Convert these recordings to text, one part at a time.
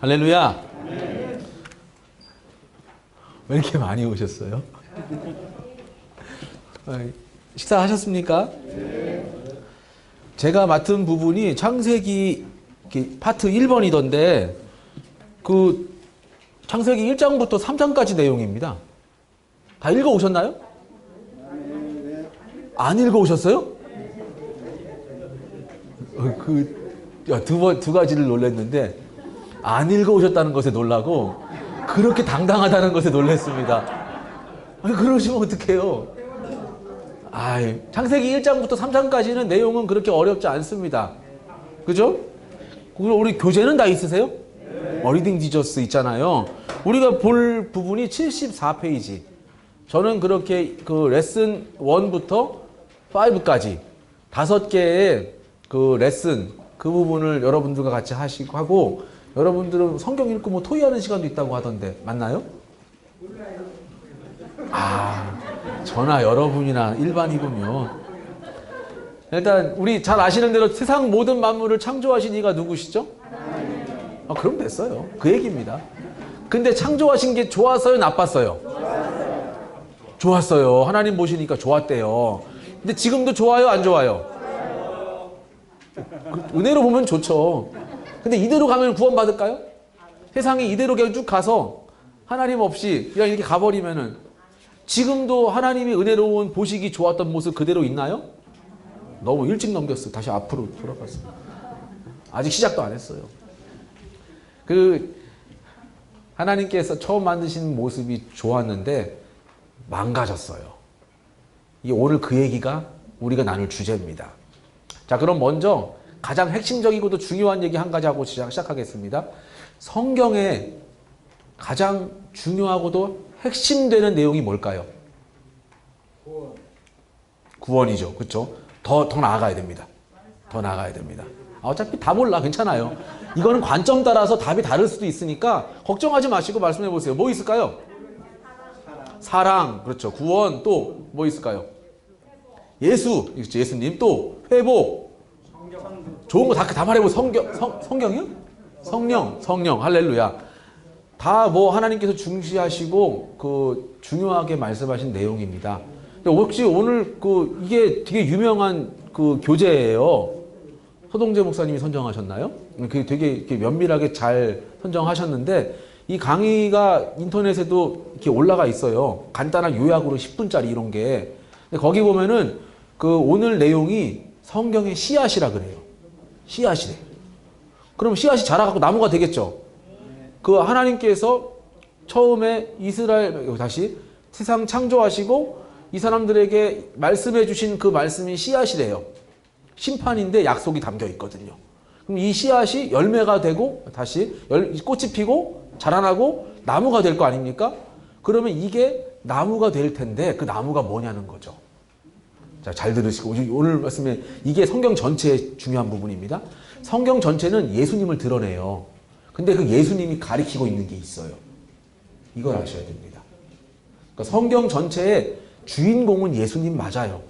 할렐루야. 왜 이렇게 많이 오셨어요? 식사하셨습니까? 제가 맡은 부분이 창세기 파트 1번이던데 그 창세기 1장부터 3장까지 내용입니다. 다 읽어 오셨나요? 안 읽어 오셨어요? 두 가지를 놀랐는데 안 읽어 오셨다는 것에 놀라고 그렇게 당당하다는 것에 놀랐습니다. 아니, 그러시면 어떡해요? 창세기 1장부터 3장까지는 내용은 그렇게 어렵지 않습니다. 그죠? 우리 교재는 다 있으세요? 리딩 디저스 있잖아요. 우리가 볼 부분이 74페이지. 저는 그렇게 그 레슨 1부터 5까지 5개의 그 레슨 그 부분을 여러분들과 같이 하고 여러분들은 성경 읽고 뭐 토의하는 시간도 있다고 하던데 맞나요? 저나 여러분이나 일반이군요. 일단 우리 잘 아시는 대로 세상 모든 만물을 창조하신 이가 누구시죠? 그럼 됐어요. 그 얘기입니다. 근데 창조하신 게 좋았어요? 나빴어요? 좋았어요. 하나님 보시니까 좋았대요. 근데 지금도 좋아요? 안 좋아요? 은혜로 보면 좋죠. 근데 이대로 가면 구원받을까요? 세상에 이대로 그냥 쭉 가서 하나님 없이 그냥 이렇게 가버리면은 지금도 하나님이 은혜로운 보시기 좋았던 모습 그대로 있나요? 너무 일찍 넘겼어요. 다시 앞으로 돌아갔어요. 아직 시작도 안 했어요. 하나님께서 처음 만드신 모습이 좋았는데 망가졌어요. 이게 오늘 그 얘기가 우리가 나눌 주제입니다. 자, 그럼 먼저 가장 핵심적이고도 중요한 얘기 한 가지 하고 시작하겠습니다. 성경에 가장 중요하고도 핵심되는 내용이 뭘까요? 구원이죠. 그렇죠? 더 나아가야 됩니다. 더 나아가야 됩니다. 어차피 다 몰라. 괜찮아요. 이거는 관점 따라서 답이 다를 수도 있으니까 걱정하지 마시고 말씀해 보세요. 뭐 있을까요? 사랑. 그렇죠. 구원. 또 뭐 있을까요? 예수. 예수님. 또 회복. 좋은 거 다 말해보. 성경이요? 성령. 할렐루야. 다 뭐 하나님께서 중시하시고 중요하게 말씀하신 내용입니다. 혹시 오늘 이게 되게 유명한 교재예요. 서동재 목사님이 선정하셨나요? 되게 이렇게 면밀하게 잘 선정하셨는데 이 강의가 인터넷에도 이렇게 올라가 있어요. 간단한 요약으로 10분짜리 이런 게. 근데 거기 보면은 오늘 내용이 성경의 씨앗이라 그래요. 씨앗이래. 그럼 씨앗이 자라갖고 나무가 되겠죠. 하나님께서 처음에 다시 세상 창조하시고 이 사람들에게 말씀해 주신 그 말씀이 씨앗이래요. 심판인데 약속이 담겨 있거든요. 그럼 이 씨앗이 열매가 되고 다시 꽃이 피고 자라나고 나무가 될 거 아닙니까? 그러면 이게 나무가 될 텐데 그 나무가 뭐냐는 거죠. 자, 잘 들으시고 오늘 말씀에 이게 성경 전체의 중요한 부분입니다. 성경 전체는 예수님을 드러내요. 근데 그 예수님이 가리키고 있는 게 있어요. 이걸 아셔야 됩니다. 그러니까 성경 전체의 주인공은 예수님 맞아요.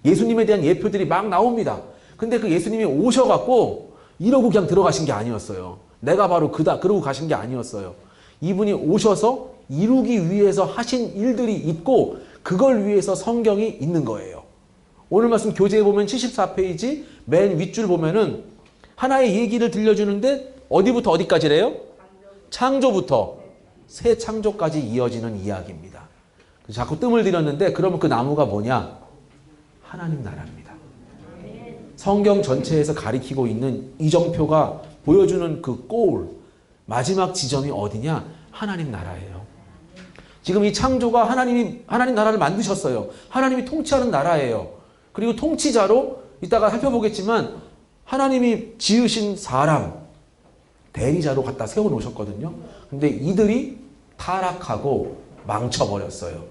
예수님에 대한 예표들이 막 나옵니다. 근데 그 예수님이 오셔갖고 이러고 그냥 들어가신 게 아니었어요. 내가 바로 그다 그러고 가신 게 아니었어요. 이분이 오셔서 이루기 위해서 하신 일들이 있고 그걸 위해서 성경이 있는 거예요. 오늘 말씀 교재에 보면 74페이지 맨 윗줄 보면은 하나의 얘기를 들려주는데 어디부터 어디까지래요? 창조부터 새 창조까지 이어지는 이야기입니다. 자꾸 뜸을 들였는데 그러면 그 나무가 뭐냐? 하나님 나라입니다. 성경 전체에서 가리키고 있는 이정표가 보여주는 그 골, 마지막 지점이 어디냐? 하나님 나라예요. 지금 이 창조가 하나님 나라를 만드셨어요. 하나님이 통치하는 나라예요. 그리고 통치자로 이따가 살펴보겠지만 하나님이 지으신 사람, 대리자로 갖다 세워놓으셨거든요. 근데 이들이 타락하고 망쳐버렸어요.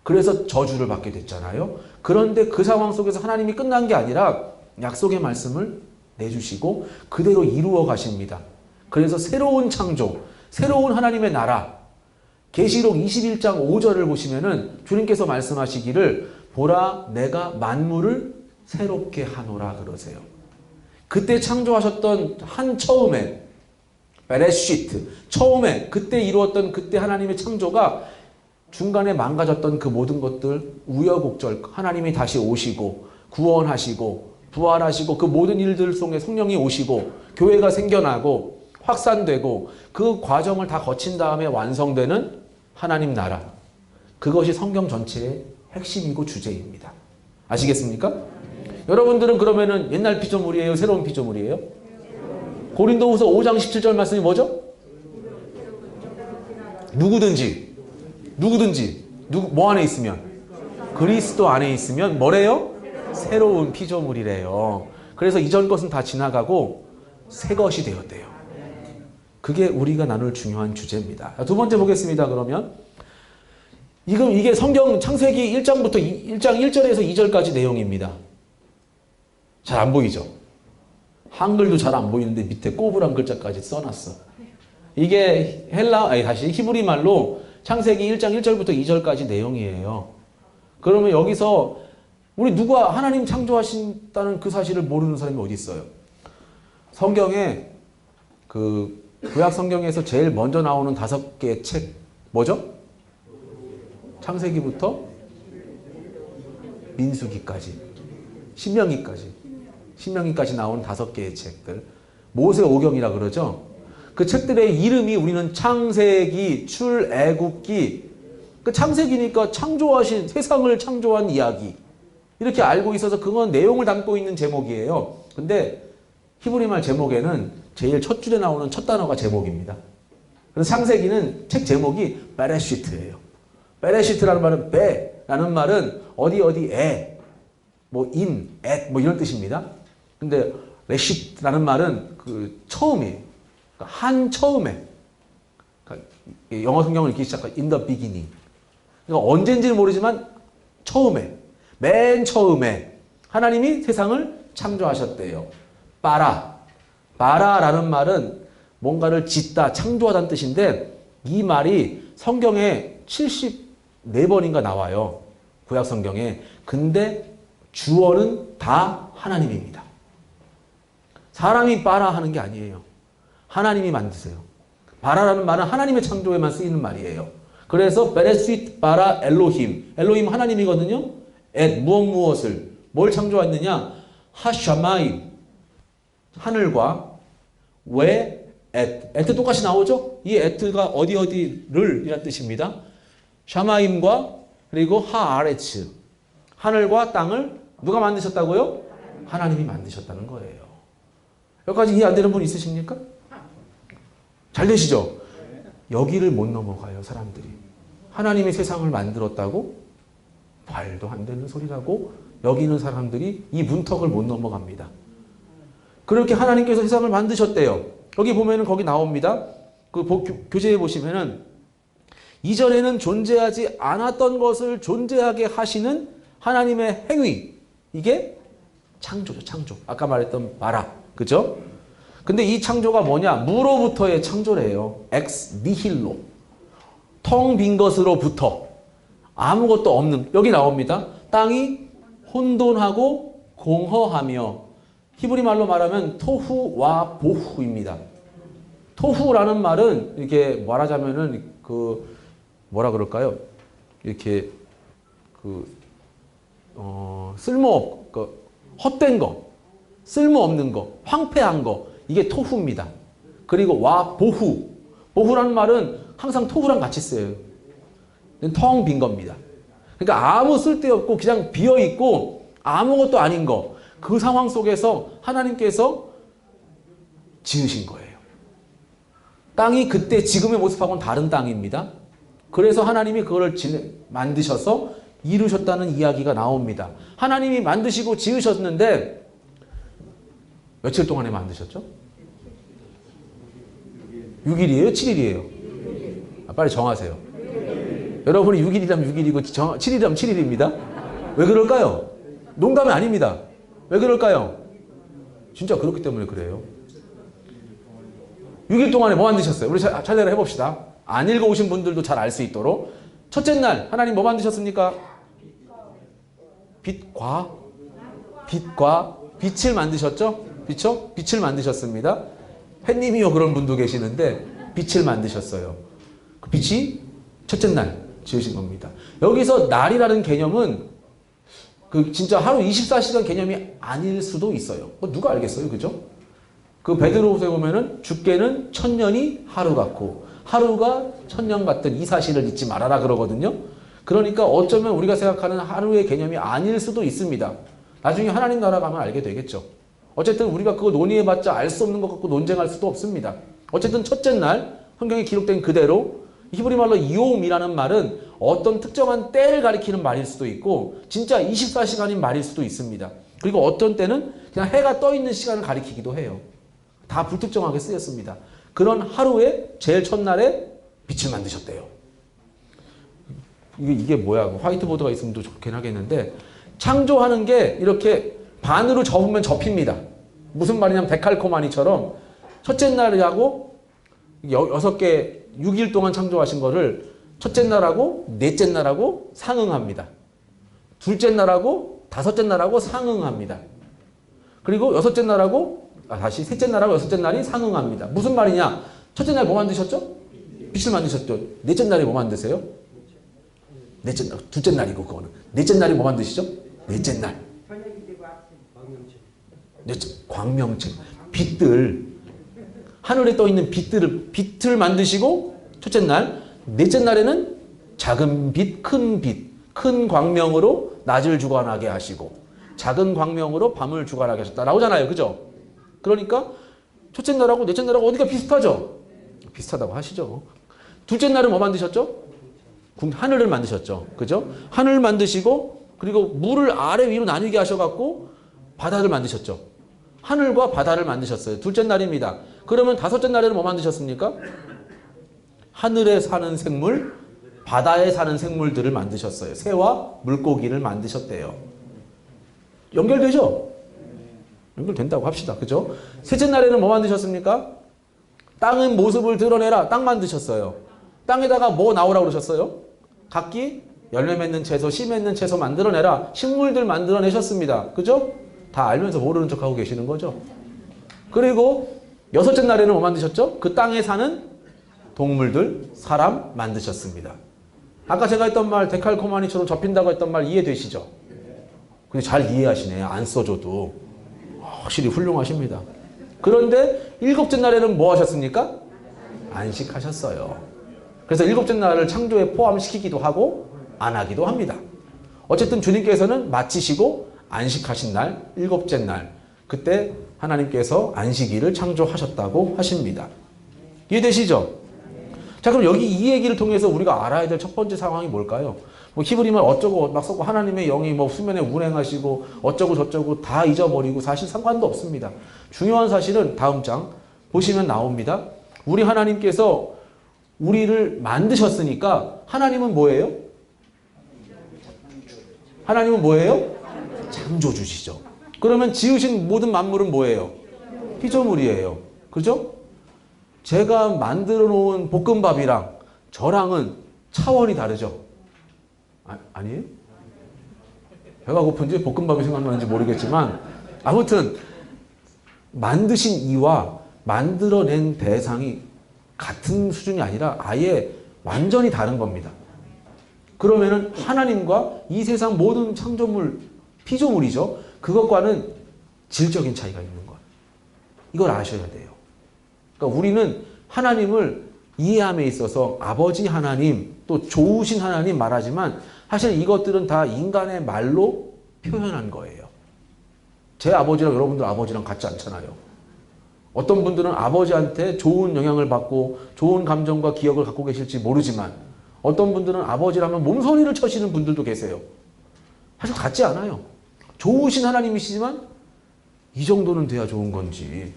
그래서 저주를 받게 됐잖아요. 그런데 그 상황 속에서 하나님이 끝난 게 아니라 약속의 말씀을 내주시고 그대로 이루어 가십니다. 그래서 새로운 창조, 새로운 하나님의 나라. 계시록 21장 5절을 보시면은 주님께서 말씀하시기를 보라 내가 만물을 새롭게 하노라 그러세요. 그때 창조하셨던 한 처음에 베레시트. 처음에 그때 이루었던 그때 하나님의 창조가 중간에 망가졌던 그 모든 것들 우여곡절 하나님이 다시 오시고 구원하시고 부활하시고 그 모든 일들 속에 성령이 오시고 교회가 생겨나고 확산되고 그 과정을 다 거친 다음에 완성되는 하나님 나라. 그것이 성경 전체의 핵심이고 주제입니다. 아시겠습니까? 여러분들은 그러면은 옛날 피조물이에요? 새로운 피조물이에요? 고린도후서 5장 17절 말씀이 뭐죠? 누구든지 뭐 안에 있으면 그리스도 안에 있으면 뭐래요? 새로운 피조물이래요. 그래서 이전 것은 다 지나가고 새 것이 되었대요. 그게 우리가 나눌 중요한 주제입니다. 두 번째 보겠습니다. 그러면 이게 성경 창세기 1장 1절에서 2절까지 내용입니다. 잘 안 보이죠? 한글도 잘 안 보이는데 밑에 꼬부랑 글자까지 써놨어. 이게 히브리 말로 창세기 1장 1절부터 2절까지 내용이에요. 그러면 여기서 우리 누가 하나님 창조하신다는 그 사실을 모르는 사람이 어디 있어요? 성경에 구약 성경에서 제일 먼저 나오는 5개의 책 뭐죠? 창세기부터 민수기까지, 신명기까지 나온 5개의 책들. 모세오경이라 그러죠. 그 책들의 이름이 우리는 창세기, 출애굽기, 그 창세기니까 창조하신 세상을 창조한 이야기 이렇게 알고 있어서 그건 내용을 담고 있는 제목이에요. 근데 히브리 말 제목에는 제일 첫 줄에 나오는 첫 단어가 제목입니다. 그래서 창세기는 책 제목이 베레시트예요. 베레시트라는 말은 베라는 말은 어디에 뭐 이런 뜻입니다. 근데 레시트라는 말은 그 처음이에요. 한 처음에. 영어 성경을 읽기 시작한 in the beginning. 그러니까 언젠지는 모르지만 처음에, 맨 처음에 하나님이 세상을 창조하셨대요. 바라라는 말은 뭔가를 짓다, 창조하다는 뜻인데 이 말이 성경에 74번인가 나와요. 구약 성경에. 근데 주어는 다 하나님입니다. 사람이 바라 하는 게 아니에요. 하나님이 만드세요. 바라라는 말은 하나님의 창조에만 쓰이는 말이에요. 그래서 베레시트 바라 엘로힘. 엘로힘 하나님이거든요. 무엇을 뭘 창조했느냐? 하샤마임 하늘과 에트 똑같이 나오죠? 이 에트가 어디를 이란 뜻입니다. 샤마임과 그리고 하아레츠 하늘과 땅을 누가 만드셨다고요? 하나님이 만드셨다는 거예요. 여기까지 이해 안 되는 분 있으십니까? 잘 되시죠? 여기를 못 넘어가요, 사람들이. 하나님이 세상을 만들었다고? 말도 안 되는 소리라고 여기는 사람들이 이 문턱을 못 넘어갑니다. 그렇게 하나님께서 세상을 만드셨대요. 여기 보면은 거기 나옵니다. 그 교재에 보시면은 이전에는 존재하지 않았던 것을 존재하게 하시는 하나님의 행위. 이게 창조죠, 창조. 아까 말했던 바라. 그죠? 근데 이 창조가 뭐냐? 무로부터의 창조래요. 엑스 니힐로. 텅 빈 것으로부터. 아무것도 없는. 여기 나옵니다. 땅이 혼돈하고 공허하며 히브리 말로 말하면 토후와 보후입니다. 토후라는 말은 이렇게 말하자면은 뭐라 그럴까요? 이렇게 헛된 거, 쓸모없는 거, 황폐한 거, 이게 토후입니다. 그리고 와 보후라는 말은 항상 토후랑 같이 쓰여요. 텅 빈 겁니다. 그러니까 아무 쓸데없고 그냥 비어 있고 아무것도 아닌 거, 그 상황 속에서 하나님께서 지으신 거예요. 땅이 그때 지금의 모습하고는 다른 땅입니다. 그래서 하나님이 그거를 만드셔서 이루셨다는 이야기가 나옵니다. 하나님이 만드시고 지으셨는데 며칠 동안에 만드셨죠? 6일이에요? 7일이에요? 빨리 정하세요. 여러분이 6일이라면 6일이고 7일이라면 7일입니다. 왜 그럴까요? 농담이 아닙니다. 왜 그럴까요? 진짜 그렇기 때문에 그래요. 6일 동안에 뭐 만드셨어요? 우리 차례로 해봅시다. 안 읽어오신 분들도 잘 알 수 있도록. 첫째 날 하나님 뭐 만드셨습니까? 빛과 빛을 만드셨죠? 그렇죠? 빛을 만드셨습니다. 햇님이요 그런 분도 계시는데 빛을 만드셨어요. 그 빛이 첫째 날 지으신 겁니다. 여기서 날이라는 개념은 그 진짜 하루 24시간 개념이 아닐 수도 있어요. 누가 알겠어요, 그죠? 그 베드로후서에 보면은 주께는 천년이 하루 같고 하루가 천년 같은 이 사실을 잊지 말아라 그러거든요. 그러니까 어쩌면 우리가 생각하는 하루의 개념이 아닐 수도 있습니다. 나중에 하나님 나라 가면 알게 되겠죠. 어쨌든 우리가 그거 논의해봤자 알 수 없는 것 갖고 논쟁할 수도 없습니다. 어쨌든 첫째 날 성경에 기록된 그대로 히브리 말로 이옴이라는 말은 어떤 특정한 때를 가리키는 말일 수도 있고 진짜 24시간인 말일 수도 있습니다. 그리고 어떤 때는 그냥 해가 떠 있는 시간을 가리키기도 해요. 다 불특정하게 쓰였습니다. 그런 하루에 제일 첫날에 빛을 만드셨대요. 이게 뭐야? 화이트보드가 있으면 더 좋긴 하겠는데 창조하는 게 이렇게 반으로 접으면 접힙니다. 무슨 말이냐면 데칼코마니처럼 첫째 날하고 6개 6일 동안 창조하신 거를 첫째 날하고 넷째 날하고 상응합니다. 둘째 날하고 다섯째 날하고 상응합니다. 그리고 여섯째 날하고 다시 셋째 날하고 여섯째 날이 상응합니다. 무슨 말이냐? 첫째 날 뭐 만드셨죠? 빛을 만드셨죠. 넷째 날이 뭐 만드세요? 넷째 날, 둘째 날이고 그거는. 넷째 날이 뭐 만드시죠? 넷째 날. 넷째, 광명체. 빛들. 하늘에 떠 있는 빛을 만드시고 첫째 날, 넷째 날에는 작은 빛, 큰 광명으로 낮을 주관하게 하시고 작은 광명으로 밤을 주관하게 하셨다. 나오잖아요. 그죠? 그러니까 첫째 날하고 넷째 날하고 어디가 비슷하죠? 비슷하다고 하시죠. 둘째 날은 뭐 만드셨죠? 하늘을 만드셨죠. 그죠? 하늘을 만드시고 그리고 물을 아래 위로 나뉘게 하셔갖고 바다를 만드셨죠. 하늘과 바다를 만드셨어요. 둘째 날입니다. 그러면 다섯째 날에는 뭐 만드셨습니까? 하늘에 사는 생물, 바다에 사는 생물들을 만드셨어요. 새와 물고기를 만드셨대요. 연결되죠? 연결된다고 합시다. 그죠? 셋째 날에는 뭐 만드셨습니까? 땅의 모습을 드러내라. 땅 만드셨어요. 땅에다가 뭐 나오라고 그러셨어요? 각기 열매 맺는 채소, 씨 맺는 채소 만들어내라. 식물들 만들어내셨습니다. 그죠? 다 알면서 모르는 척하고 계시는 거죠. 그리고 여섯째 날에는 뭐 만드셨죠? 그 땅에 사는 동물들, 사람 만드셨습니다. 아까 제가 했던 말 데칼코마니처럼 접힌다고 했던 말 이해되시죠? 근데 잘 이해하시네요. 안 써줘도. 확실히 훌륭하십니다. 그런데 일곱째 날에는 뭐 하셨습니까? 안식하셨어요. 그래서 일곱째 날을 창조에 포함시키기도 하고 안 하기도 합니다. 어쨌든 주님께서는 마치시고 안식하신 날, 일곱째 날 그때 하나님께서 안식일을 창조하셨다고 하십니다. 이해되시죠? 자, 그럼 여기 이 얘기를 통해서 우리가 알아야 될 첫 번째 상황이 뭘까요? 뭐 히브리말 어쩌고 막 썼고 하나님의 영이 뭐 수면에 운행하시고 어쩌고 저쩌고 다 잊어버리고 사실 상관도 없습니다. 중요한 사실은 다음 장 보시면 나옵니다. 우리 하나님께서 우리를 만드셨으니까 하나님은 뭐예요? 하나님은 뭐예요? 창조주시죠. 그러면 지으신 모든 만물은 뭐예요? 피조물이에요. 그죠? 제가 만들어 놓은 볶음밥이랑 저랑은 차원이 다르죠? 아니에요? 배가 고픈지 볶음밥이 생각나는지 모르겠지만 아무튼 만드신 이와 만들어낸 대상이 같은 수준이 아니라 아예 완전히 다른 겁니다. 그러면은 하나님과 이 세상 모든 창조물, 피조물이죠. 그것과는 질적인 차이가 있는 거예요. 이걸 아셔야 돼요. 그러니까 우리는 하나님을 이해함에 있어서 아버지 하나님, 또 좋으신 하나님 말하지만 사실 이것들은 다 인간의 말로 표현한 거예요. 제 아버지랑 여러분들 아버지랑 같지 않잖아요. 어떤 분들은 아버지한테 좋은 영향을 받고 좋은 감정과 기억을 갖고 계실지 모르지만 어떤 분들은 아버지라면 몸서리를 쳐시는 분들도 계세요. 사실 같지 않아요. 좋으신 하나님이시지만 이 정도는 돼야 좋은 건지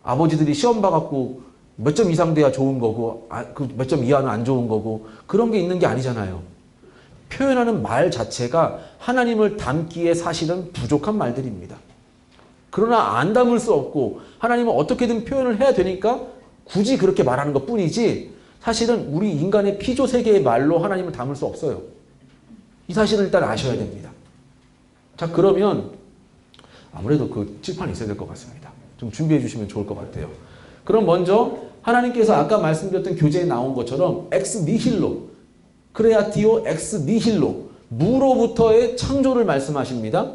아버지들이 시험 봐갖고 몇 점 이상 돼야 좋은 거고 그 몇 점 이하는 안 좋은 거고 그런 게 있는 게 아니잖아요. 표현하는 말 자체가 하나님을 담기에 사실은 부족한 말들입니다. 그러나 안 담을 수 없고 하나님은 어떻게든 표현을 해야 되니까 굳이 그렇게 말하는 것 뿐이지 사실은 우리 인간의 피조 세계의 말로 하나님을 담을 수 없어요. 이 사실을 일단 아셔야 됩니다. 자, 그러면 아무래도 그 칠판이 있어야 될 것 같습니다. 좀 준비해 주시면 좋을 것 같아요. 그럼 먼저 하나님께서 아까 말씀드렸던 교재에 나온 것처럼 엑스 니힐로, 크레아티오 엑스 니힐로, 무로부터의 창조를 말씀하십니다.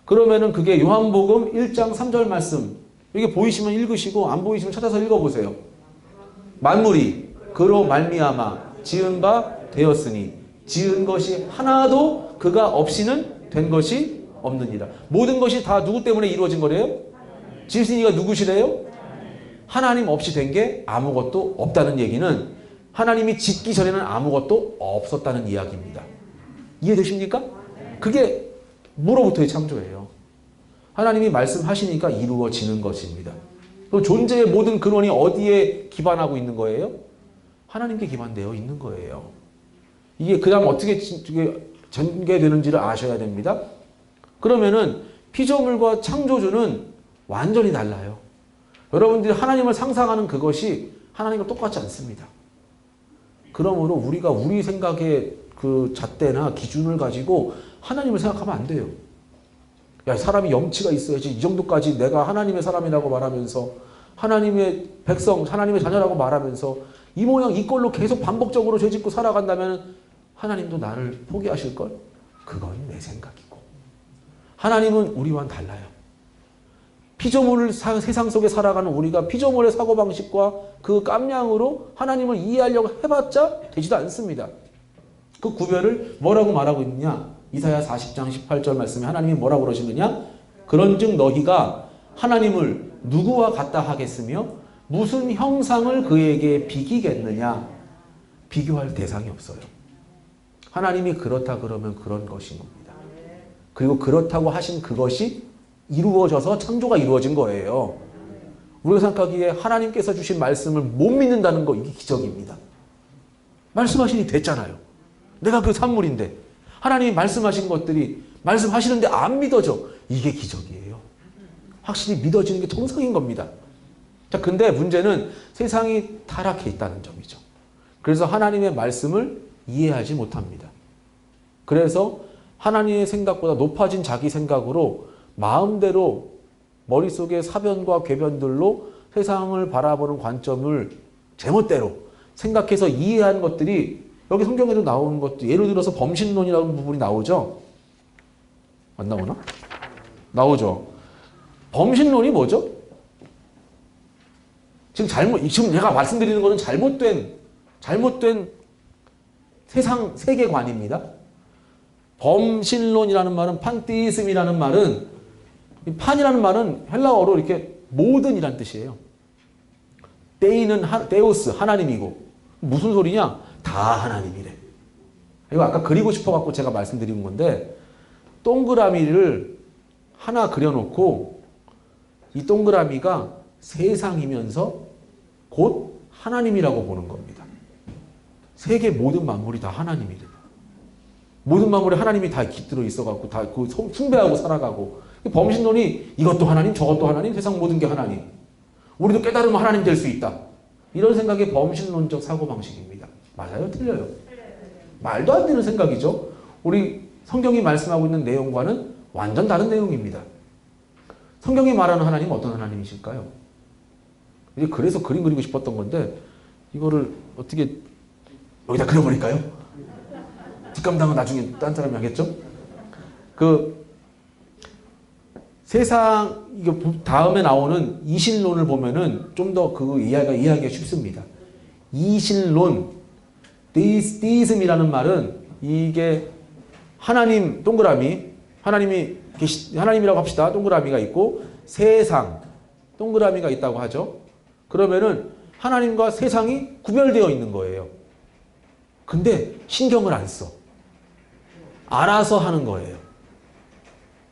그러면은 그게 요한복음 1장 3절 말씀, 이게 보이시면 읽으시고 안 보이시면 찾아서 읽어보세요. 만물이 그로 말미암아 지은 바 되었으니 지은 것이 하나도 그가 없이는 된 것이 없느니라. 모든 것이 다 누구 때문에 이루어진 거래요? 지으신 이가 누구시래요? 하나님 없이 된 게 아무것도 없다는 얘기는 하나님이 짓기 전에는 아무것도 없었다는 이야기입니다. 이해되십니까? 그게 무로부터의 창조예요. 하나님이 말씀하시니까 이루어지는 것입니다. 또 존재의 모든 근원이 어디에 기반하고 있는 거예요? 하나님께 기반되어 있는 거예요. 이게 그 다음 어떻게 전개되는지를 아셔야 됩니다. 그러면은 피조물과 창조주는 완전히 달라요. 여러분들이 하나님을 상상하는 그것이 하나님과 똑같지 않습니다. 그러므로 우리가 우리 생각의 그 잣대나 기준을 가지고 하나님을 생각하면 안 돼요. 야, 사람이 염치가 있어야지 이 정도까지 내가 하나님의 사람이라고 말하면서 하나님의 백성, 하나님의 자녀라고 말하면서 이 모양 이 꼴로 계속 반복적으로 죄짓고 살아간다면 하나님도 나를 포기하실걸? 그건 내 생각이고. 하나님은 우리와는 달라요. 피조물 세상 속에 살아가는 우리가 피조물의 사고방식과 그 깜냥으로 하나님을 이해하려고 해봤자 되지도 않습니다. 그 구별을 뭐라고 말하고 있느냐? 이사야 40장 18절 말씀에 하나님이 뭐라고 그러시느냐? 그런즉 너희가 하나님을 누구와 같다 하겠으며 무슨 형상을 그에게 비기겠느냐? 비교할 대상이 없어요. 하나님이 그렇다 그러면 그런 것인 겁니다. 그리고 그렇다고 하신 그것이 이루어져서 창조가 이루어진 거예요. 우리가 생각하기에 하나님께서 주신 말씀을 못 믿는다는 거, 이게 기적입니다. 말씀하시니 됐잖아요. 내가 그 산물인데 하나님이 말씀하신 것들이 말씀하시는데 안 믿어져. 이게 기적이에요. 확실히 믿어지는 게 정상인 겁니다. 자, 근데 문제는 세상이 타락해 있다는 점이죠. 그래서 하나님의 말씀을 이해하지 못합니다. 그래서 하나님의 생각보다 높아진 자기 생각으로 마음대로 머릿속에 사변과 궤변들로 세상을 바라보는 관점을 제멋대로 생각해서 이해하는 것들이 여기 성경에도 나오는 것도 예를 들어서 범신론이라는 부분이 나오죠? 안 나오나? 나오죠. 범신론이 뭐죠? 지금 제가 말씀드리는 것은 잘못된 세계관입니다. 범신론이라는 말은 판티즘이라는 말은 판이라는 말은 헬라어로 이렇게 모든이란 뜻이에요. 데우스 하나님이고 무슨 소리냐? 다 하나님이래. 이거 아까 그리고 싶어갖고 제가 말씀드린 건데 동그라미를 하나 그려놓고 이 동그라미가 세상이면서 곧 하나님이라고 보는 겁니다. 세계 모든 만물이 다 하나님이래. 모든 만물에 하나님이 다 깃들어 있어갖고 다 그 숭배하고 살아가고 범신론이 이것도 하나님 저것도 하나님 세상 모든 게 하나님 우리도 깨달으면 하나님 될 수 있다. 이런 생각이 범신론적 사고방식입니다. 맞아요? 틀려요? 말도 안 되는 생각이죠. 우리 성경이 말씀하고 있는 내용과는 완전 다른 내용입니다. 성경이 말하는 하나님은 어떤 하나님이실까요? 이제 그래서 그림 그리고 싶었던 건데 이거를 어떻게 여기다 그려버릴까요? 뒷감당은 나중에 딴 사람이 하겠죠? 그 세상 이거 다음에 나오는 이신론을 보면은 좀 더 그 이해하기가 쉽습니다. 이신론, 데이즘이라는 말은 이게 하나님 동그라미, 하나님이라고 합시다. 동그라미가 있고 세상 동그라미가 있다고 하죠. 그러면은 하나님과 세상이 구별되어 있는 거예요. 근데 신경을 안 써. 알아서 하는 거예요.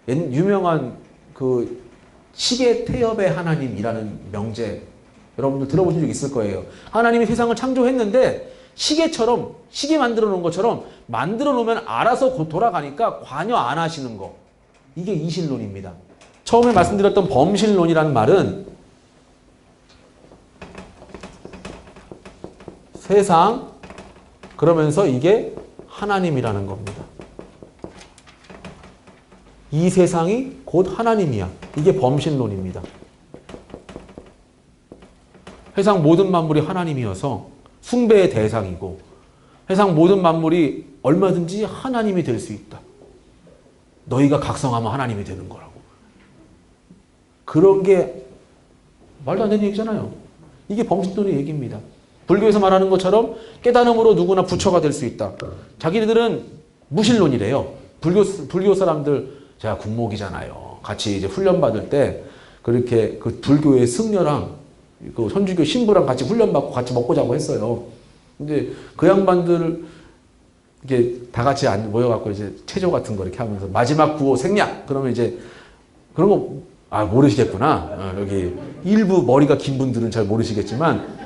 유명한 그 시계 태엽의 하나님이라는 명제 여러분들 들어보신 적 있을 거예요. 하나님이 세상을 창조했는데 시계처럼 시계 만들어 놓은 것처럼 만들어 놓으면 알아서 돌아가니까 관여 안 하시는 거. 이게 이신론입니다. 처음에 말씀드렸던 범신론이라는 말은 세상 그러면서 이게 하나님이라는 겁니다. 이 세상이 곧 하나님이야. 이게 범신론입니다. 세상 모든 만물이 하나님이어서 숭배의 대상이고 세상 모든 만물이 얼마든지 하나님이 될 수 있다. 너희가 각성하면 하나님이 되는 거라고. 그런 게 말도 안 되는 얘기잖아요. 이게 범신론의 얘기입니다. 불교에서 말하는 것처럼 깨달음으로 누구나 부처가 될 수 있다. 자기들은 무신론이래요. 불교 사람들, 제가 국목이잖아요. 같이 이제 훈련 받을 때 그렇게 그 불교의 승려랑 그 천주교 신부랑 같이 훈련 받고 같이 먹고 자고 했어요. 근데 그 양반들 이게 다 같이 모여갖고 이제 체조 같은 거 이렇게 하면서 마지막 구호 생략 그러면 이제 그런 거 모르시겠구나. 여기 일부 머리가 긴 분들은 잘 모르시겠지만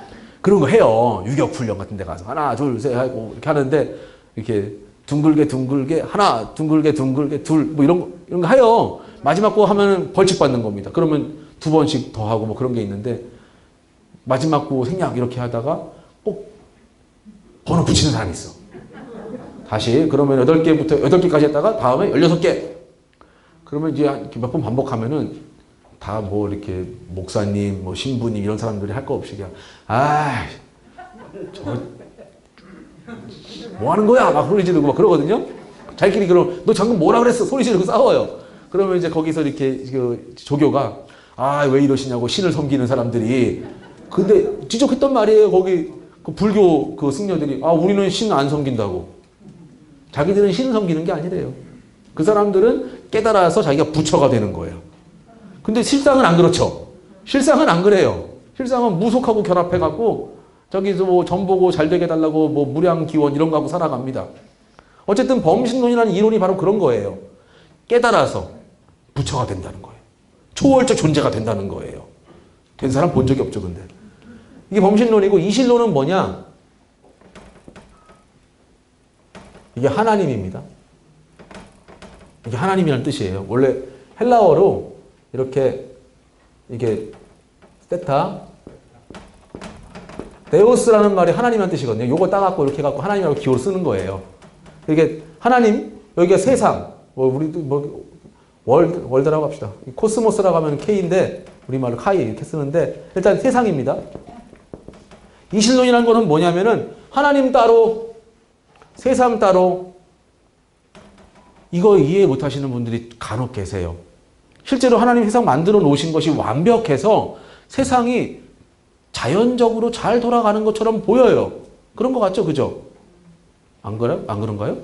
그런 거 해요. 유격 훈련 같은 데 가서 하나 둘 셋 하고 이렇게 하는데 이렇게 둥글게 하나 둥글게 둘 뭐 이런 거 해요. 마지막 거 하면은 벌칙 받는 겁니다. 그러면 2번씩 더 하고 뭐 그런 게 있는데 마지막 거 생략 이렇게 하다가 꼭 번호 붙이는 사람이 있어. 다시 그러면 8개까지 했다가 다음에 16개. 그러면 이제 몇 번 반복하면은 다 뭐 이렇게 목사님, 뭐 신부님 이런 사람들이 할 거 없이 그냥 뭐 하는 거야? 막 소리 지르고 막 그러거든요. 자기끼리 그럼 너 방금 뭐라 그랬어? 소리 지르고 싸워요. 그러면 이제 거기서 이렇게 그 조교가 왜 이러시냐고 신을 섬기는 사람들이. 근데 지적했단 말이에요. 거기 그 불교 그 승려들이 우리는 신 안 섬긴다고. 자기들은 신을 섬기는 게 아니래요. 그 사람들은 깨달아서 자기가 부처가 되는 거예요. 근데 실상은 안 그렇죠. 실상은 안 그래요. 실상은 무속하고 결합해갖고 저기서 뭐 전보고 잘 되게 해달라고 뭐 무량기원 이런 거 하고 살아갑니다. 어쨌든 범신론이라는 이론이 바로 그런 거예요. 깨달아서 부처가 된다는 거예요. 초월적 존재가 된다는 거예요. 된 사람 본 적이 없죠, 근데. 이게 범신론이고 이신론은 뭐냐? 이게 하나님입니다. 이게 하나님이라는 뜻이에요. 원래 헬라어로 이게 세타 데오스라는 말이 하나님이라는 뜻이거든요. 요거 따갖고 이렇게 해갖고 하나님이라고 기호를 쓰는 거예요. 이게 하나님, 여기가 세상, 월드라고 합시다. 코스모스라고 하면 K인데 우리말로 카이 이렇게 쓰는데 일단 세상입니다. 이신론이라는 거는 뭐냐면은 하나님 따로 세상 따로 이거 이해 못하시는 분들이 간혹 계세요. 실제로 하나님 세상 만들어 놓으신 것이 완벽해서 세상이 자연적으로 잘 돌아가는 것처럼 보여요. 그런 것 같죠? 그죠? 안 그래요? 안 그런가요?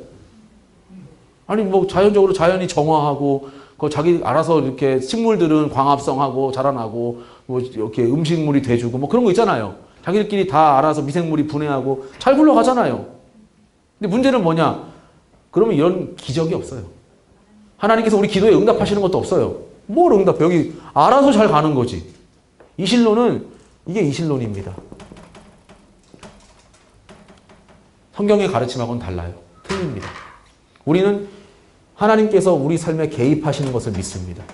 아니 뭐 자연적으로 자연이 정화하고 자기 알아서 이렇게 식물들은 광합성하고 자라나고 뭐 이렇게 음식물이 돼주고 뭐 그런 거 있잖아요. 자기들끼리 다 알아서 미생물이 분해하고 잘 굴러가잖아요. 근데 문제는 뭐냐? 그러면 이런 기적이 없어요. 하나님께서 우리 기도에 응답하시는 것도 없어요. 뭘 응답해? 여기 알아서 잘 가는 거지. 이신론은 이게 이신론입니다. 성경의 가르침하고는 달라요. 틀립니다. 우리는 하나님께서 우리 삶에 개입하시는 것을 믿습니다.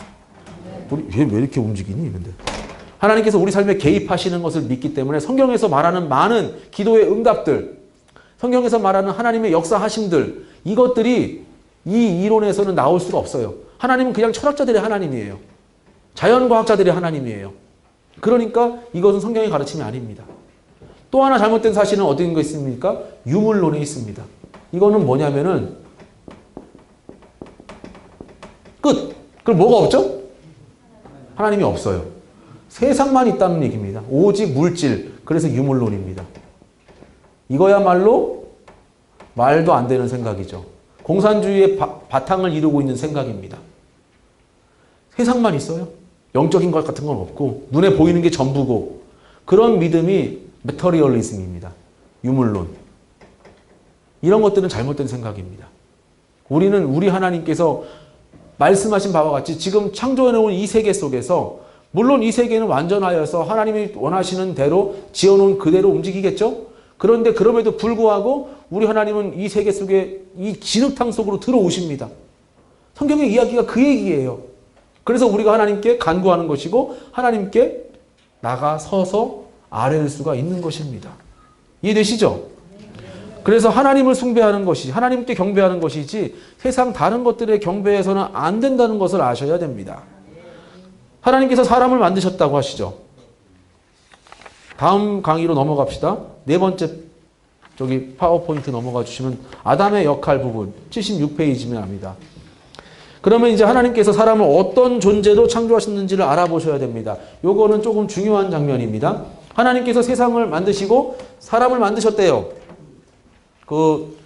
얘 왜 이렇게 움직이니? 근데 하나님께서 우리 삶에 개입하시는 것을 믿기 때문에 성경에서 말하는 많은 기도의 응답들, 성경에서 말하는 하나님의 역사하심들, 이것들이 이 이론에서는 나올 수가 없어요. 하나님은 그냥 철학자들의 하나님이에요. 자연과학자들의 하나님이에요. 그러니까 이것은 성경의 가르침이 아닙니다. 또 하나 잘못된 사실은 어떤 거 있습니까? 유물론에 있습니다. 이거는 뭐냐면은 끝! 그럼 뭐가 없죠? 하나님이 없어요. 세상만 있다는 얘기입니다. 오직 물질. 그래서 유물론입니다. 이거야말로 말도 안 되는 생각이죠. 공산주의의 바탕을 이루고 있는 생각입니다. 세상만 있어요. 영적인 것 같은 건 없고 눈에 보이는 게 전부고 그런 믿음이 메터리얼리즘입니다. 유물론. 이런 것들은 잘못된 생각입니다. 우리 하나님께서 말씀하신 바와 같이 지금 창조해놓은 이 세계 속에서 물론 이 세계는 완전하여서 하나님이 원하시는 대로 지어놓은 그대로 움직이겠죠? 그런데 그럼에도 불구하고 우리 하나님은 이 세계 속에 이 진흙탕 속으로 들어오십니다. 성경의 이야기가 그 얘기예요. 그래서 우리가 하나님께 간구하는 것이고 하나님께 나가서서 아뢰는 수가 있는 것입니다. 이해되시죠? 그래서 하나님을 숭배하는 것이 하나님께 경배하는 것이지 세상 다른 것들의 경배에서는 안 된다는 것을 아셔야 됩니다. 하나님께서 사람을 만드셨다고 하시죠. 다음 강의로 넘어갑시다. 네 번째 저기 파워포인트 넘어가 주시면 아담의 역할 부분 76페이지면 합니다. 그러면 이제 하나님께서 사람을 어떤 존재로 창조하셨는지를 알아보셔야 됩니다. 요거는 조금 중요한 장면입니다. 하나님께서 세상을 만드시고 사람을 만드셨대요. 그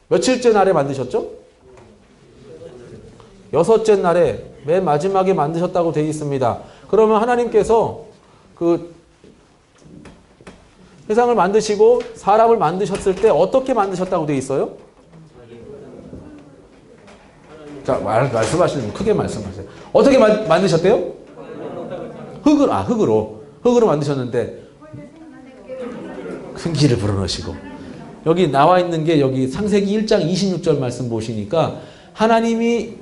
며칠째 날에 만드셨죠? 여섯째 날에 맨 마지막에 만드셨다고 되어 있습니다. 그러면 하나님께서 그 세상을 만드시고 사람을 만드셨을 때 어떻게 만드셨다고 되어 있어요? 자, 말씀하시면 크게 말씀하세요. 어떻게 만드셨대요? 흙으로 만드셨는데 생기를 불어넣으시고 여기 나와 있는 게 여기 창세기 1장 26절 말씀 보시니까 하나님이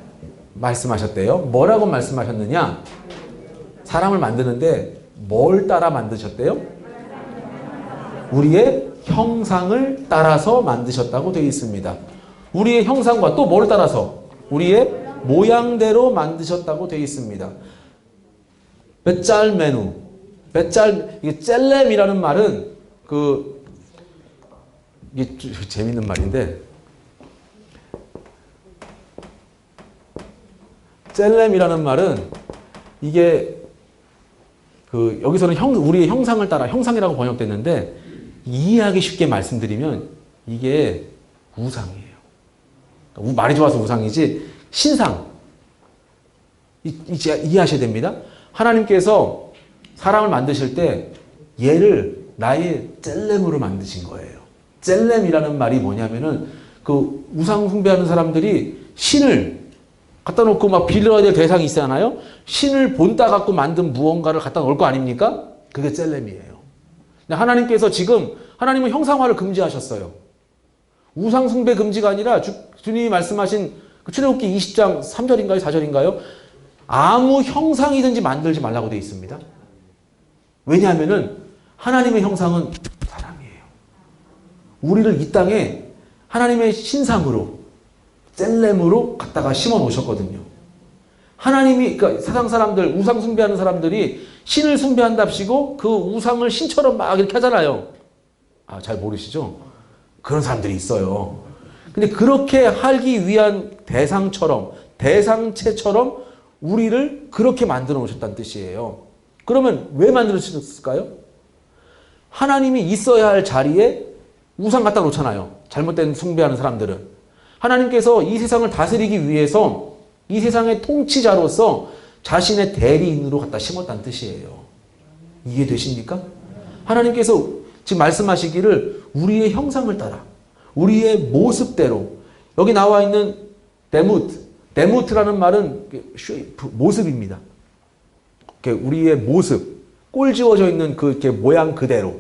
말씀하셨대요. 뭐라고 말씀하셨느냐? 사람을 만드는데 뭘 따라 만드셨대요? 우리의 형상을 따라서 만드셨다고 되어 있습니다. 우리의 형상과 또 뭘 따라서? 우리의 모양대로 만드셨다고 되어 있습니다. 베짤메누. 이게 젤렘이라는 말은 이게 재밌는 말인데 젤렘이라는 말은 이게 여기서는 우리의 형상을 따라 형상이라고 번역됐는데 이해하기 쉽게 말씀드리면 이게 우상이에요. 말이 좋아서 우상이지 신상. 이해하셔야 됩니다. 하나님께서 사람을 만드실 때 얘를 나의 젤렘으로 만드신 거예요. 젤렘이라는 말이 뭐냐면은 그 우상 숭배하는 사람들이 신을 갖다 놓고 막 빌려야 될 대상이 있잖아요. 신을 본따 갖고 만든 무언가를 갖다 놓을 거 아닙니까? 그게 젤렘이에요. 하나님께서 지금 하나님은 형상화를 금지하셨어요. 우상 숭배 금지가 아니라 주님이 말씀하신 출애굽기 20장 3절인가요? 4절인가요? 아무 형상이든지 만들지 말라고 되어 있습니다. 왜냐하면은 하나님의 형상은 사람이에요. 우리를 이 땅에 하나님의 신상으로 젤렘으로 갖다가 심어 놓으셨거든요. 하나님이 그러니까 세상 사람들 우상 숭배하는 사람들이 신을 숭배한답시고 그 우상을 신처럼 막 이렇게 하잖아요. 잘 모르시죠? 그런 사람들이 있어요. 근데 그렇게 하기 위한 대상체처럼 우리를 그렇게 만들어 놓으셨다는 뜻이에요. 그러면 왜 만들어주셨을까요? 하나님이 있어야 할 자리에 우상 갖다 놓잖아요. 잘못된 숭배하는 사람들은. 하나님께서 이 세상을 다스리기 위해서 이 세상의 통치자로서 자신의 대리인으로 갖다 심었다는 뜻이에요. 이해되십니까? 하나님께서 지금 말씀하시기를 우리의 형상을 따라 우리의 모습대로 여기 나와 있는 데무트라는 말은 모습입니다. 우리의 모습 꼴지워져 있는 그 모양 그대로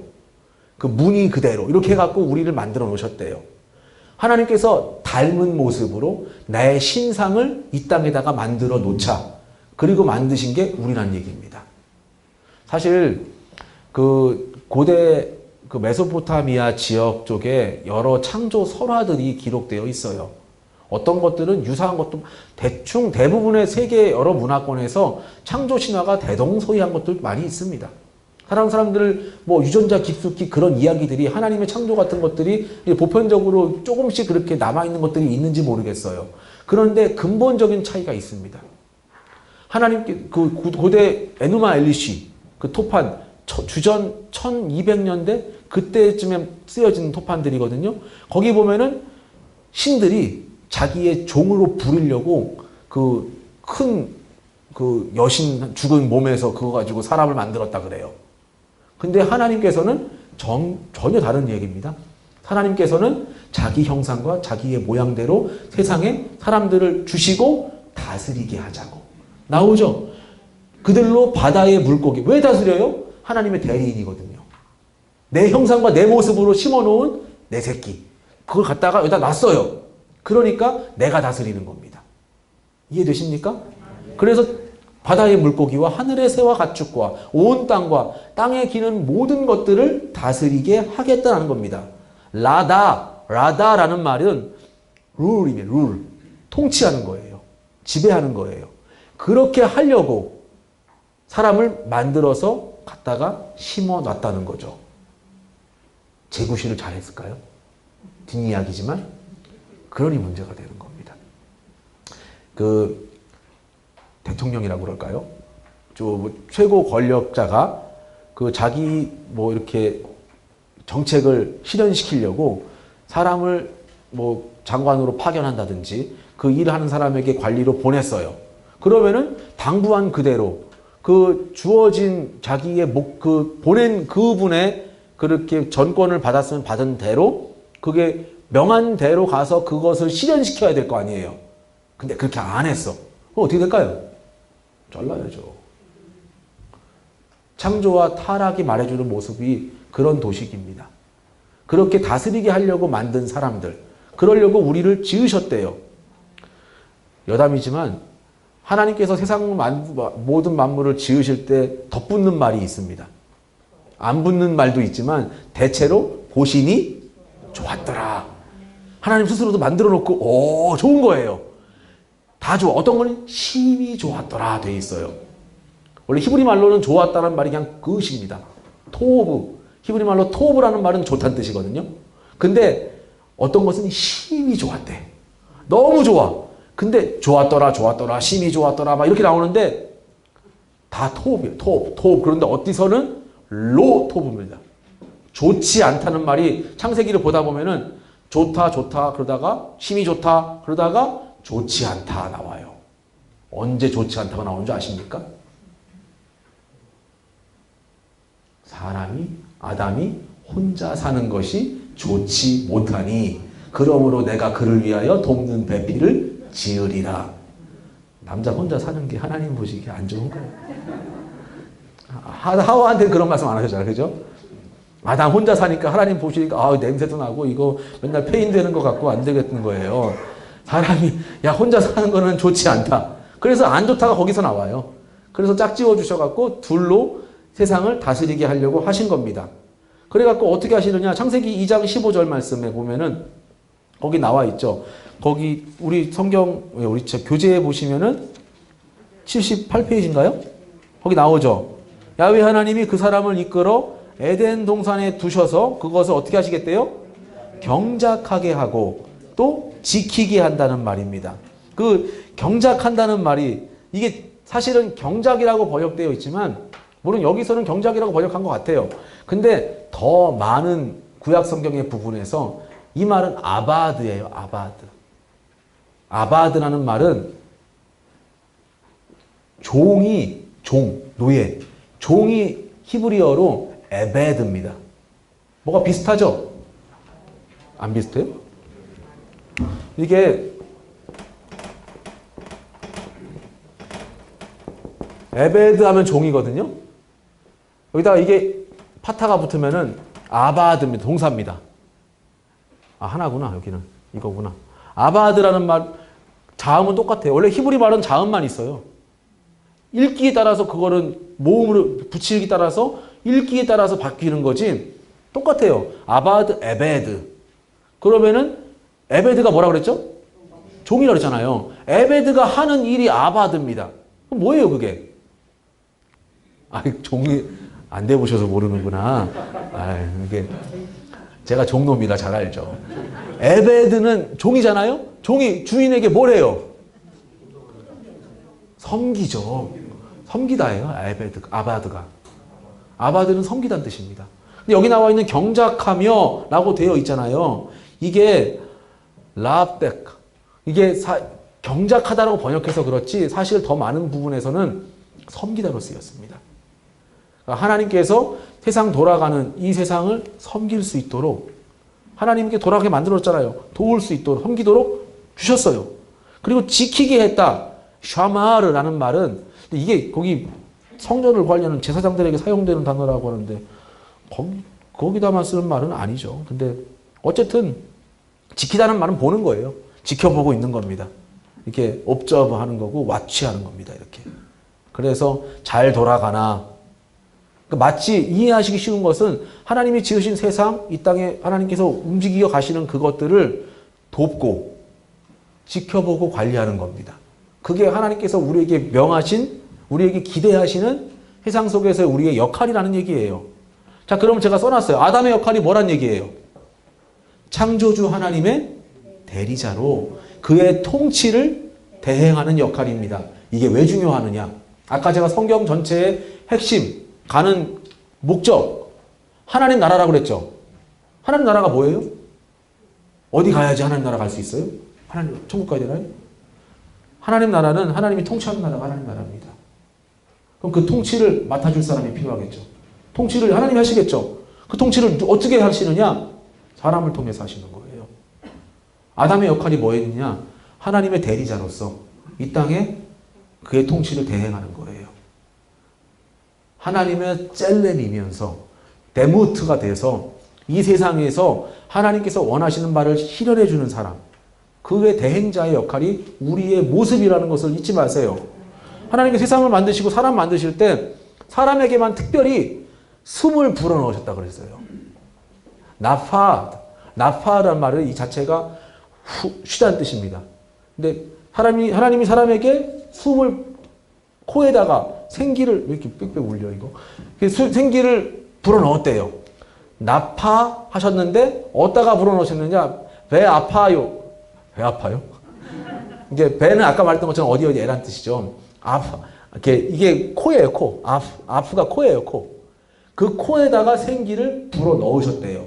그 무늬 그대로 이렇게 해갖고 우리를 만들어 놓으셨대요. 하나님께서 닮은 모습으로 나의 신상을 이 땅에다가 만들어 놓자. 그리고 만드신 게 우리란 얘기입니다. 사실 고대 메소포타미아 지역 쪽에 여러 창조 설화들이 기록되어 있어요. 어떤 것들은 유사한 것도 대충 대부분의 세계 여러 문화권에서 창조 신화가 대동소이한 것들 많이 있습니다. 사람들 유전자 깊숙이 그런 이야기들이 하나님의 창조 같은 것들이 보편적으로 조금씩 그렇게 남아있는 것들이 있는지 모르겠어요. 그런데 근본적인 차이가 있습니다. 하나님께 고대 에누마 엘리시 토판 주전 1200년대 그때쯤에 쓰여진 토판들이거든요. 거기 보면은 신들이 자기의 종으로 부리려고 큰 여신 죽은 몸에서 그거 가지고 사람을 만들었다 그래요. 근데 하나님께서는 전혀 다른 얘기입니다. 하나님께서는 자기 형상과 자기의 모양대로 세상에 사람들을 주시고 다스리게 하자고. 나오죠? 그들로 바다의 물고기. 왜 다스려요? 하나님의 대리인이거든요. 내 형상과 내 모습으로 심어놓은 내 새끼. 그걸 갖다가 여기다 놨어요. 그러니까 내가 다스리는 겁니다. 이해되십니까? 그래서 바다의 물고기와 하늘의 새와 가축과 온 땅과 땅에 기는 모든 것들을 다스리게 하겠다는 겁니다. 라다라는 말은 룰이에요. 룰. 통치하는 거예요. 지배하는 거예요. 그렇게 하려고 사람을 만들어서 갖다가 심어 놨다는 거죠. 재구시를 잘했을까요? 뒷이야기지만 그러니 문제가 되는 겁니다. 그 대통령이라고 그럴까요? 최고 권력자가 그 자기 뭐 이렇게 정책을 실현시키려고 사람을 뭐 장관으로 파견한다든지 그 일하는 사람에게 관리로 보냈어요. 그러면은 당부한 그대로 그 주어진 자기의 그 보낸 그분의 그렇게 전권을 받았으면 받은 대로 그게 명한 대로 가서 그것을 실현시켜야 될 거 아니에요. 근데 그렇게 안 했어. 그럼 어떻게 될까요? 잘라야죠. 창조와 타락이 말해주는 모습이 그런 도식입니다. 그렇게 다스리게 하려고 만든 사람들, 그러려고 우리를 지으셨대요. 여담이지만 하나님께서 세상 모든 만물을 지으실 때 덧붙는 말이 있습니다. 안 붙는 말도 있지만 대체로 보시니 좋았더라. 하나님 스스로도 만들어 놓고 좋은 거예요. 다 좋아. 어떤 거는 심히 좋았더라 돼 있어요. 원래 히브리 말로는 좋았다는 말이 그냥 그것입니다. 토브. 히브리 말로 토브라는 말은 좋다는 뜻이거든요. 근데 어떤 것은 심히 좋았대. 너무 좋아. 근데 좋았더라, 심히 좋았더라 막 이렇게 나오는데 다 토브예요. 토브. 그런데 어디서는 로 토브입니다. 좋지 않다는 말이 창세기를 보다 보면은 좋다 그러다가 심히 좋다 그러다가 좋지 않다 나와요. 언제 좋지 않다가 나오는 줄 아십니까? 아담이 혼자 사는 것이 좋지 못하니 그러므로 내가 그를 위하여 돕는 배필을 지으리라. 남자 혼자 사는 게 하나님 보시기에 안 좋은 거예요. 하와한테는 그런 말씀 안 하셨잖아요. 그죠? 아담 혼자 사니까 하나님 보시니까 냄새도 나고 이거 맨날 페인되는 것 같고 안 되겠는 거예요. 사람이 혼자 사는 거는 좋지 않다. 그래서 안 좋다가 거기서 나와요. 그래서 짝지어 주셔갖고 둘로 세상을 다스리게 하려고 하신 겁니다. 그래갖고 어떻게 하시느냐. 창세기 2장 15절 말씀에 보면은 거기 나와 있죠. 거기 우리 성경 우리 교재에 보시면은 78페이지인가요? 거기 나오죠. 야훼 하나님이 그 사람을 이끌어 에덴 동산에 두셔서 그것을 어떻게 하시겠대요? 경작하게 하고 또 지키게 한다는 말입니다. 그 경작한다는 말이 이게 사실은 경작이라고 번역되어 있지만 물론 여기서는 경작이라고 번역한 것 같아요. 근데 더 많은 구약 성경의 부분에서 이 말은 아바드예요. 아바드라는 말은 노예. 종이 히브리어로 에베드입니다. 뭐가 비슷하죠? 안 비슷해요? 이게 에베드 하면 종이거든요. 여기다가 이게 파타가 붙으면은 아바드입니다. 동사입니다. 하나구나. 여기는 이거구나. 아바드라는 말 자음은 똑같아요. 원래 히브리 말은 자음만 있어요. 읽기에 따라서 그거는 모음으로 붙이기에 따라서 읽기에 따라서 바뀌는 거지 똑같아요. 아바드, 에베드. 그러면은 에베드가 뭐라 그랬죠? 종이라고 그랬잖아요. 에베드가 하는 일이 아바드입니다. 그럼 뭐예요 그게? 종이 안 돼보셔서 모르는구나. 이게 제가 종놈이라 잘 알죠. 에베드는 종이잖아요. 종이 주인에게 뭘 해요? 섬기죠. 섬기다예요. 아바드가. 아바드는 섬기다는 뜻입니다. 근데 여기 나와 있는 경작하며 라고 되어 있잖아요. 이게 라벡. 이게 경작하다라고 번역해서 그렇지 사실 더 많은 부분에서는 섬기다로 쓰였습니다. 하나님께서 세상 돌아가는 이 세상을 섬길 수 있도록 하나님께 돌아가게 만들었잖아요. 도울 수 있도록 섬기도록 주셨어요. 그리고 지키게 했다. 샤마르라는 말은 이게 거기 성전을 관리하는 제사장들에게 사용되는 단어라고 하는데 거기다만 쓰는 말은 아니죠. 근데 어쨌든 지키다는 말은 보는 거예요. 지켜보고 있는 겁니다. 이렇게 옵저브 하는 거고 와치하는 겁니다. 이렇게. 그래서 잘 돌아가나. 마치 이해하시기 쉬운 것은 하나님이 지으신 세상, 이 땅에 하나님께서 움직이어 가시는 그것들을 돕고 지켜보고 관리하는 겁니다. 그게 하나님께서 우리에게 명하신, 우리에게 기대하시는 세상 속에서의 우리의 역할이라는 얘기예요. 자, 그러면 제가 써놨어요. 아담의 역할이 뭐란 얘기예요? 창조주 하나님의 대리자로 그의 통치를 대행하는 역할입니다. 이게 왜 중요하느냐? 아까 제가 성경 전체의 핵심, 가는 목적, 하나님 나라라고 그랬죠. 하나님 나라가 뭐예요? 어디 가야지 하나님 나라 갈 수 있어요? 하나님 천국 가야 되나요? 하나님 나라는 하나님이 통치하는 나라가 하나님 나라입니다. 그럼 그 통치를 맡아줄 사람이 필요하겠죠. 통치를 하나님이 하시겠죠. 그 통치를 어떻게 하시느냐? 사람을 통해서 하시는 거예요. 아담의 역할이 뭐였느냐? 하나님의 대리자로서 이 땅에 그의 통치를 대행하는 거예요. 하나님의 젤렘이면서 데모트가 돼서 이 세상에서 하나님께서 원하시는 바를 실현해 주는 사람, 그의 대행자의 역할이 우리의 모습이라는 것을 잊지 마세요. 하나님께 세상을 만드시고 사람 만드실 때 사람에게만 특별히 숨을 불어넣으셨다 그랬어요. 나파라는 말은 이 자체가 쉬다는 뜻입니다. 근데 하나님이 사람에게 숨을 코에다가 생기를 왜 이렇게 빽빽 울려 이거? 생기를 불어넣었대요. 나파하셨는데 어디다가 불어넣으셨느냐? 배 아파요. 배 아파요? 이제 배는 아까 말했던 것처럼 어디 애란 뜻이죠. 이게 코예요, 코. 아프가 코예요, 코. 그 코에다가 생기를 불어 넣으셨대요.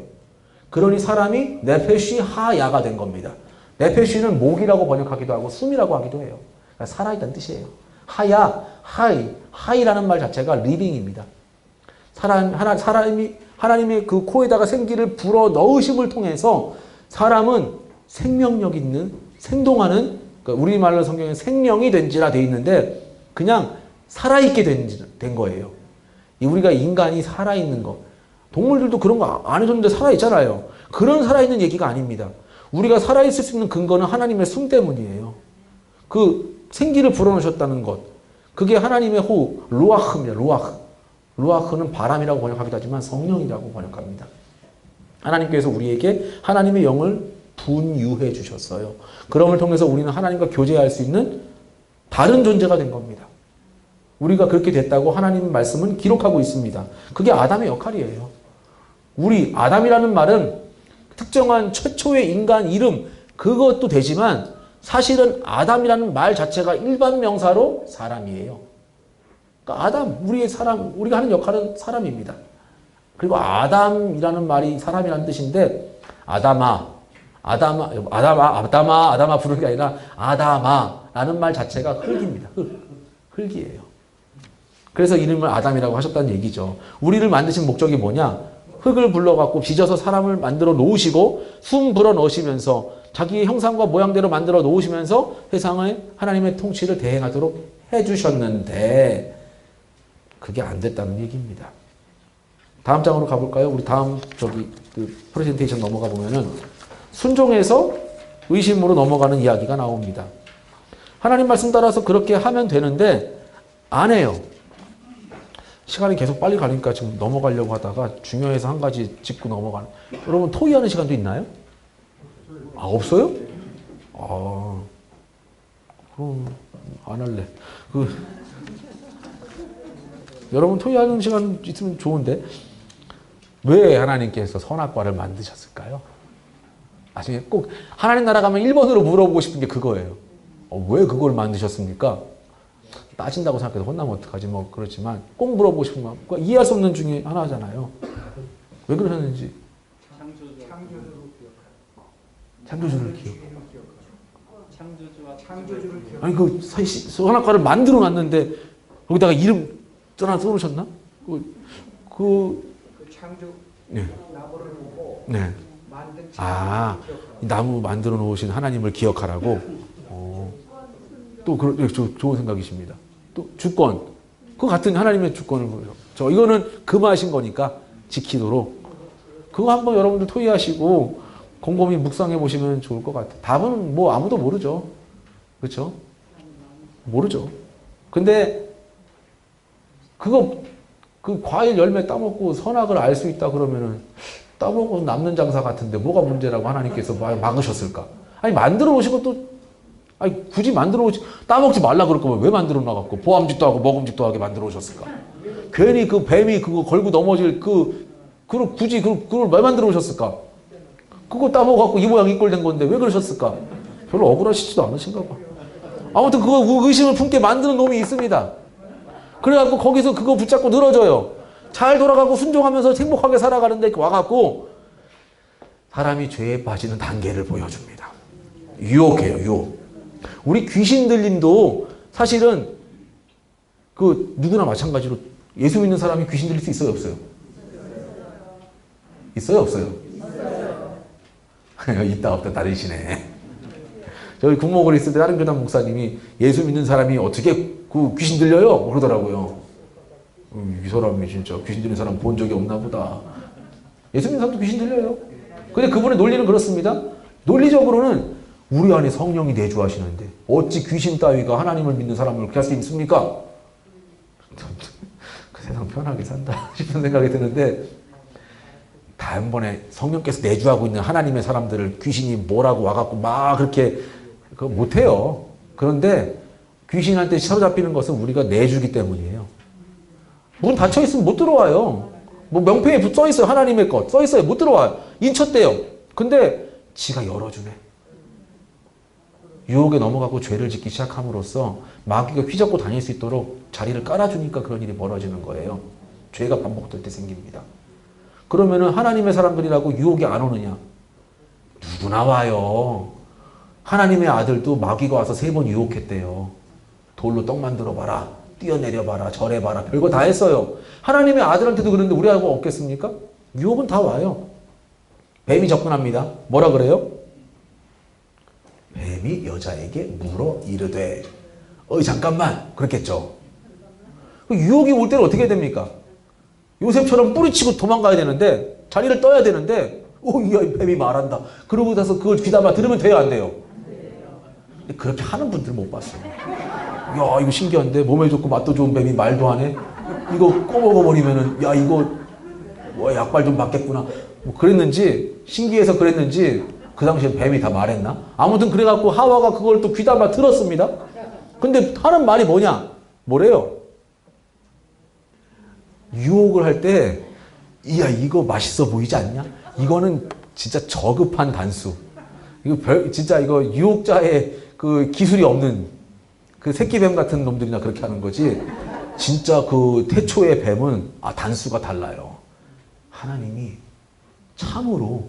그러니 사람이 네페쉬 하야가 된 겁니다. 네페쉬는 목이라고 번역하기도 하고 숨이라고 하기도 해요. 그러니까 살아있다는 뜻이에요. 하이라는 말 자체가 리빙입니다. 하나님의 그 코에다가 생기를 불어 넣으심을 통해서 사람은 생명력 있는, 생동하는, 그러니까 우리말로 성경에 생명이 된지라 돼 있는데 그냥 살아있게 된 거예요. 우리가 인간이 살아있는 거. 동물들도 그런 거 안 해줬는데 살아있잖아요. 그런 살아있는 얘기가 아닙니다. 우리가 살아있을 수 있는 근거는 하나님의 숨 때문이에요. 그 생기를 불어넣으셨다는 것. 그게 하나님의 호흡, 루아흐입니다. 루아흐는 바람이라고 번역하기도 하지만 성령이라고 번역합니다. 하나님께서 우리에게 하나님의 영을 분유해 주셨어요. 그럼을 통해서 우리는 하나님과 교제할 수 있는 다른 존재가 된 겁니다. 우리가 그렇게 됐다고 하나님 말씀은 기록하고 있습니다. 그게 아담의 역할이에요. 아담이라는 말은 특정한 최초의 인간 이름, 그것도 되지만 사실은 아담이라는 말 자체가 일반 명사로 사람이에요. 그러니까 아담, 우리가 하는 역할은 사람입니다. 그리고 아담이라는 말이 사람이라는 뜻인데, 아담아 부르는 게 아니라 아담아라는 말 자체가 흙입니다. 흙이에요. 그래서 이름을 아담이라고 하셨다는 얘기죠. 우리를 만드신 목적이 뭐냐? 흙을 불러갖고 빚어서 사람을 만들어 놓으시고 숨 불어 넣으시면서 자기의 형상과 모양대로 만들어 놓으시면서 세상에 하나님의 통치를 대행하도록 해주셨는데 그게 안 됐다는 얘기입니다. 다음 장으로 가볼까요? 우리 다음 프레젠테이션 넘어가 보면은 순종해서 의심으로 넘어가는 이야기가 나옵니다. 하나님 말씀 따라서 그렇게 하면 되는데 안 해요. 시간이 계속 빨리 가니까 지금 넘어가려고 하다가 중요해서 한 가지 짚고 넘어가는. 여러분 토의하는 시간도 있나요? 없어요? 그럼 안 할래. 여러분 토의하는 시간 있으면 좋은데 왜 하나님께서 선악과를 만드셨을까요? 나중에 꼭 하나님 나라 가면 1번으로 물어보고 싶은 게 그거예요. 왜 그걸 만드셨습니까? 따진다고 생각해서 혼나면 어떡하지 그렇지만 꼭 물어보고 싶은 거 이해할 수 없는 중에 하나잖아요. 왜 그러셨는지. 창조주를 기억하고. 아니 선악과를 만들어 놨는데 거기다가 이름 써놓으셨나? 창조 네. 나무를 보고 네. 만든 나무 만들어 놓으신 하나님을 기억하라고. 또 좋은 생각이십니다. 또 주권, 그 같은 하나님의 주권을 보죠. 이거는 금하신 거니까 지키도록. 그거 한번 여러분들 토의하시고 곰곰이 묵상해 보시면 좋을 것 같아요. 답은 아무도 모르죠. 그렇죠? 모르죠. 근데 그 과일 열매 따먹고 선악을 알 수 있다 그러면은 따먹고 남는 장사 같은데 뭐가 문제라고 하나님께서 막으셨을까? 아니 만들어 놓으신 것도 굳이 만들어 놓지 따먹지 말라 그럴 거면 왜 만들어 놔갖고 보암직도 하고 먹음직도 하게 만들어 오셨을까? 괜히 그 뱀이 그거 걸고 넘어질 그 그걸 굳이 그걸 왜 만들어 오셨을까? 그거 따먹어갖고 이 모양 이 꼴 된 건데 왜 그러셨을까? 별로 억울하시지도 않으신가 봐. 아무튼 그거 의심을 품게 만드는 놈이 있습니다. 그래갖고 거기서 그거 붙잡고 늘어져요. 잘 돌아가고 순종하면서 행복하게 살아가는데 와갖고 사람이 죄에 빠지는 단계를 보여줍니다. 유혹해요, 유혹. 우리 귀신 들림도 사실은 그 누구나 마찬가지로 예수 믿는 사람이 귀신 들릴 수 있어요, 없어요? 있어요, 없어요? 있다 없다 다르시네. 저희 국목을 있을 때 다른 교단 목사님이 예수 믿는 사람이 어떻게 그 귀신 들려요? 그러더라고요. 이 사람이 진짜 귀신 들리는 사람 본 적이 없나 보다. 예수 믿는 사람도 귀신 들려요. 근데 그분의 논리는 그렇습니다. 논리적으로는 우리 안에 성령이 내주하시는데 어찌 귀신 따위가 하나님을 믿는 사람을 그렇게 할 수 있습니까? 그 세상 편하게 산다 싶은 생각이 드는데 다음번에 성령께서 내주하고 있는 하나님의 사람들을 귀신이 뭐라고 와갖고 막 그렇게 그거 못해요. 그런데 귀신한테 사로잡히는 것은 우리가 내주기 때문이에요. 문 닫혀있으면 못 들어와요. 뭐 명패에 써있어요. 하나님의 것 써있어요. 못 들어와요. 인쳤대요. 근데 지가 열어주네. 유혹에 넘어가고 죄를 짓기 시작함으로써 마귀가 휘젓고 다닐 수 있도록 자리를 깔아주니까 그런 일이 벌어지는 거예요. 죄가 반복될 때 생깁니다. 그러면은 하나님의 사람들이라고 유혹이 안 오느냐? 누구나 와요. 하나님의 아들도 마귀가 와서 3번 유혹했대요. 돌로 떡 만들어 봐라. 뛰어내려 봐라. 절해 봐라. 별거 다 했어요. 하나님의 아들한테도 그런데 우리하고 없겠습니까? 유혹은 다 와요. 뱀이 접근합니다. 뭐라 그래요? 뱀이 여자에게 물어 이르되 잠깐만 그랬겠죠. 유혹이 올 때는 어떻게 됩니까? 요셉처럼 뿌리치고 도망가야 되는데 자리를 떠야 되는데 야, 뱀이 말한다. 그러고 나서 그걸 귀담아 들으면 돼요, 안 돼요? 그렇게 하는 분들 못 봤어요. 야, 이거 신기한데 몸에 좋고 맛도 좋은 뱀이 말도 안 해? 이거 꺼먹어버리면은 야, 이거 뭐 약발 좀 받겠구나. 뭐 그랬는지 신기해서 그랬는지 그 당시에 뱀이 다 말했나? 아무튼 그래갖고 하와가 그걸 또 귀담아 들었습니다. 근데 하는 말이 뭐냐? 뭐래요? 유혹을 할 때, 야, 이거 맛있어 보이지 않냐? 이거는 진짜 저급한 단수. 진짜 이거 유혹자의 그 기술이 없는 그 새끼뱀 같은 놈들이나 그렇게 하는 거지. 진짜 그 태초의 뱀은, 단수가 달라요. 하나님이 참으로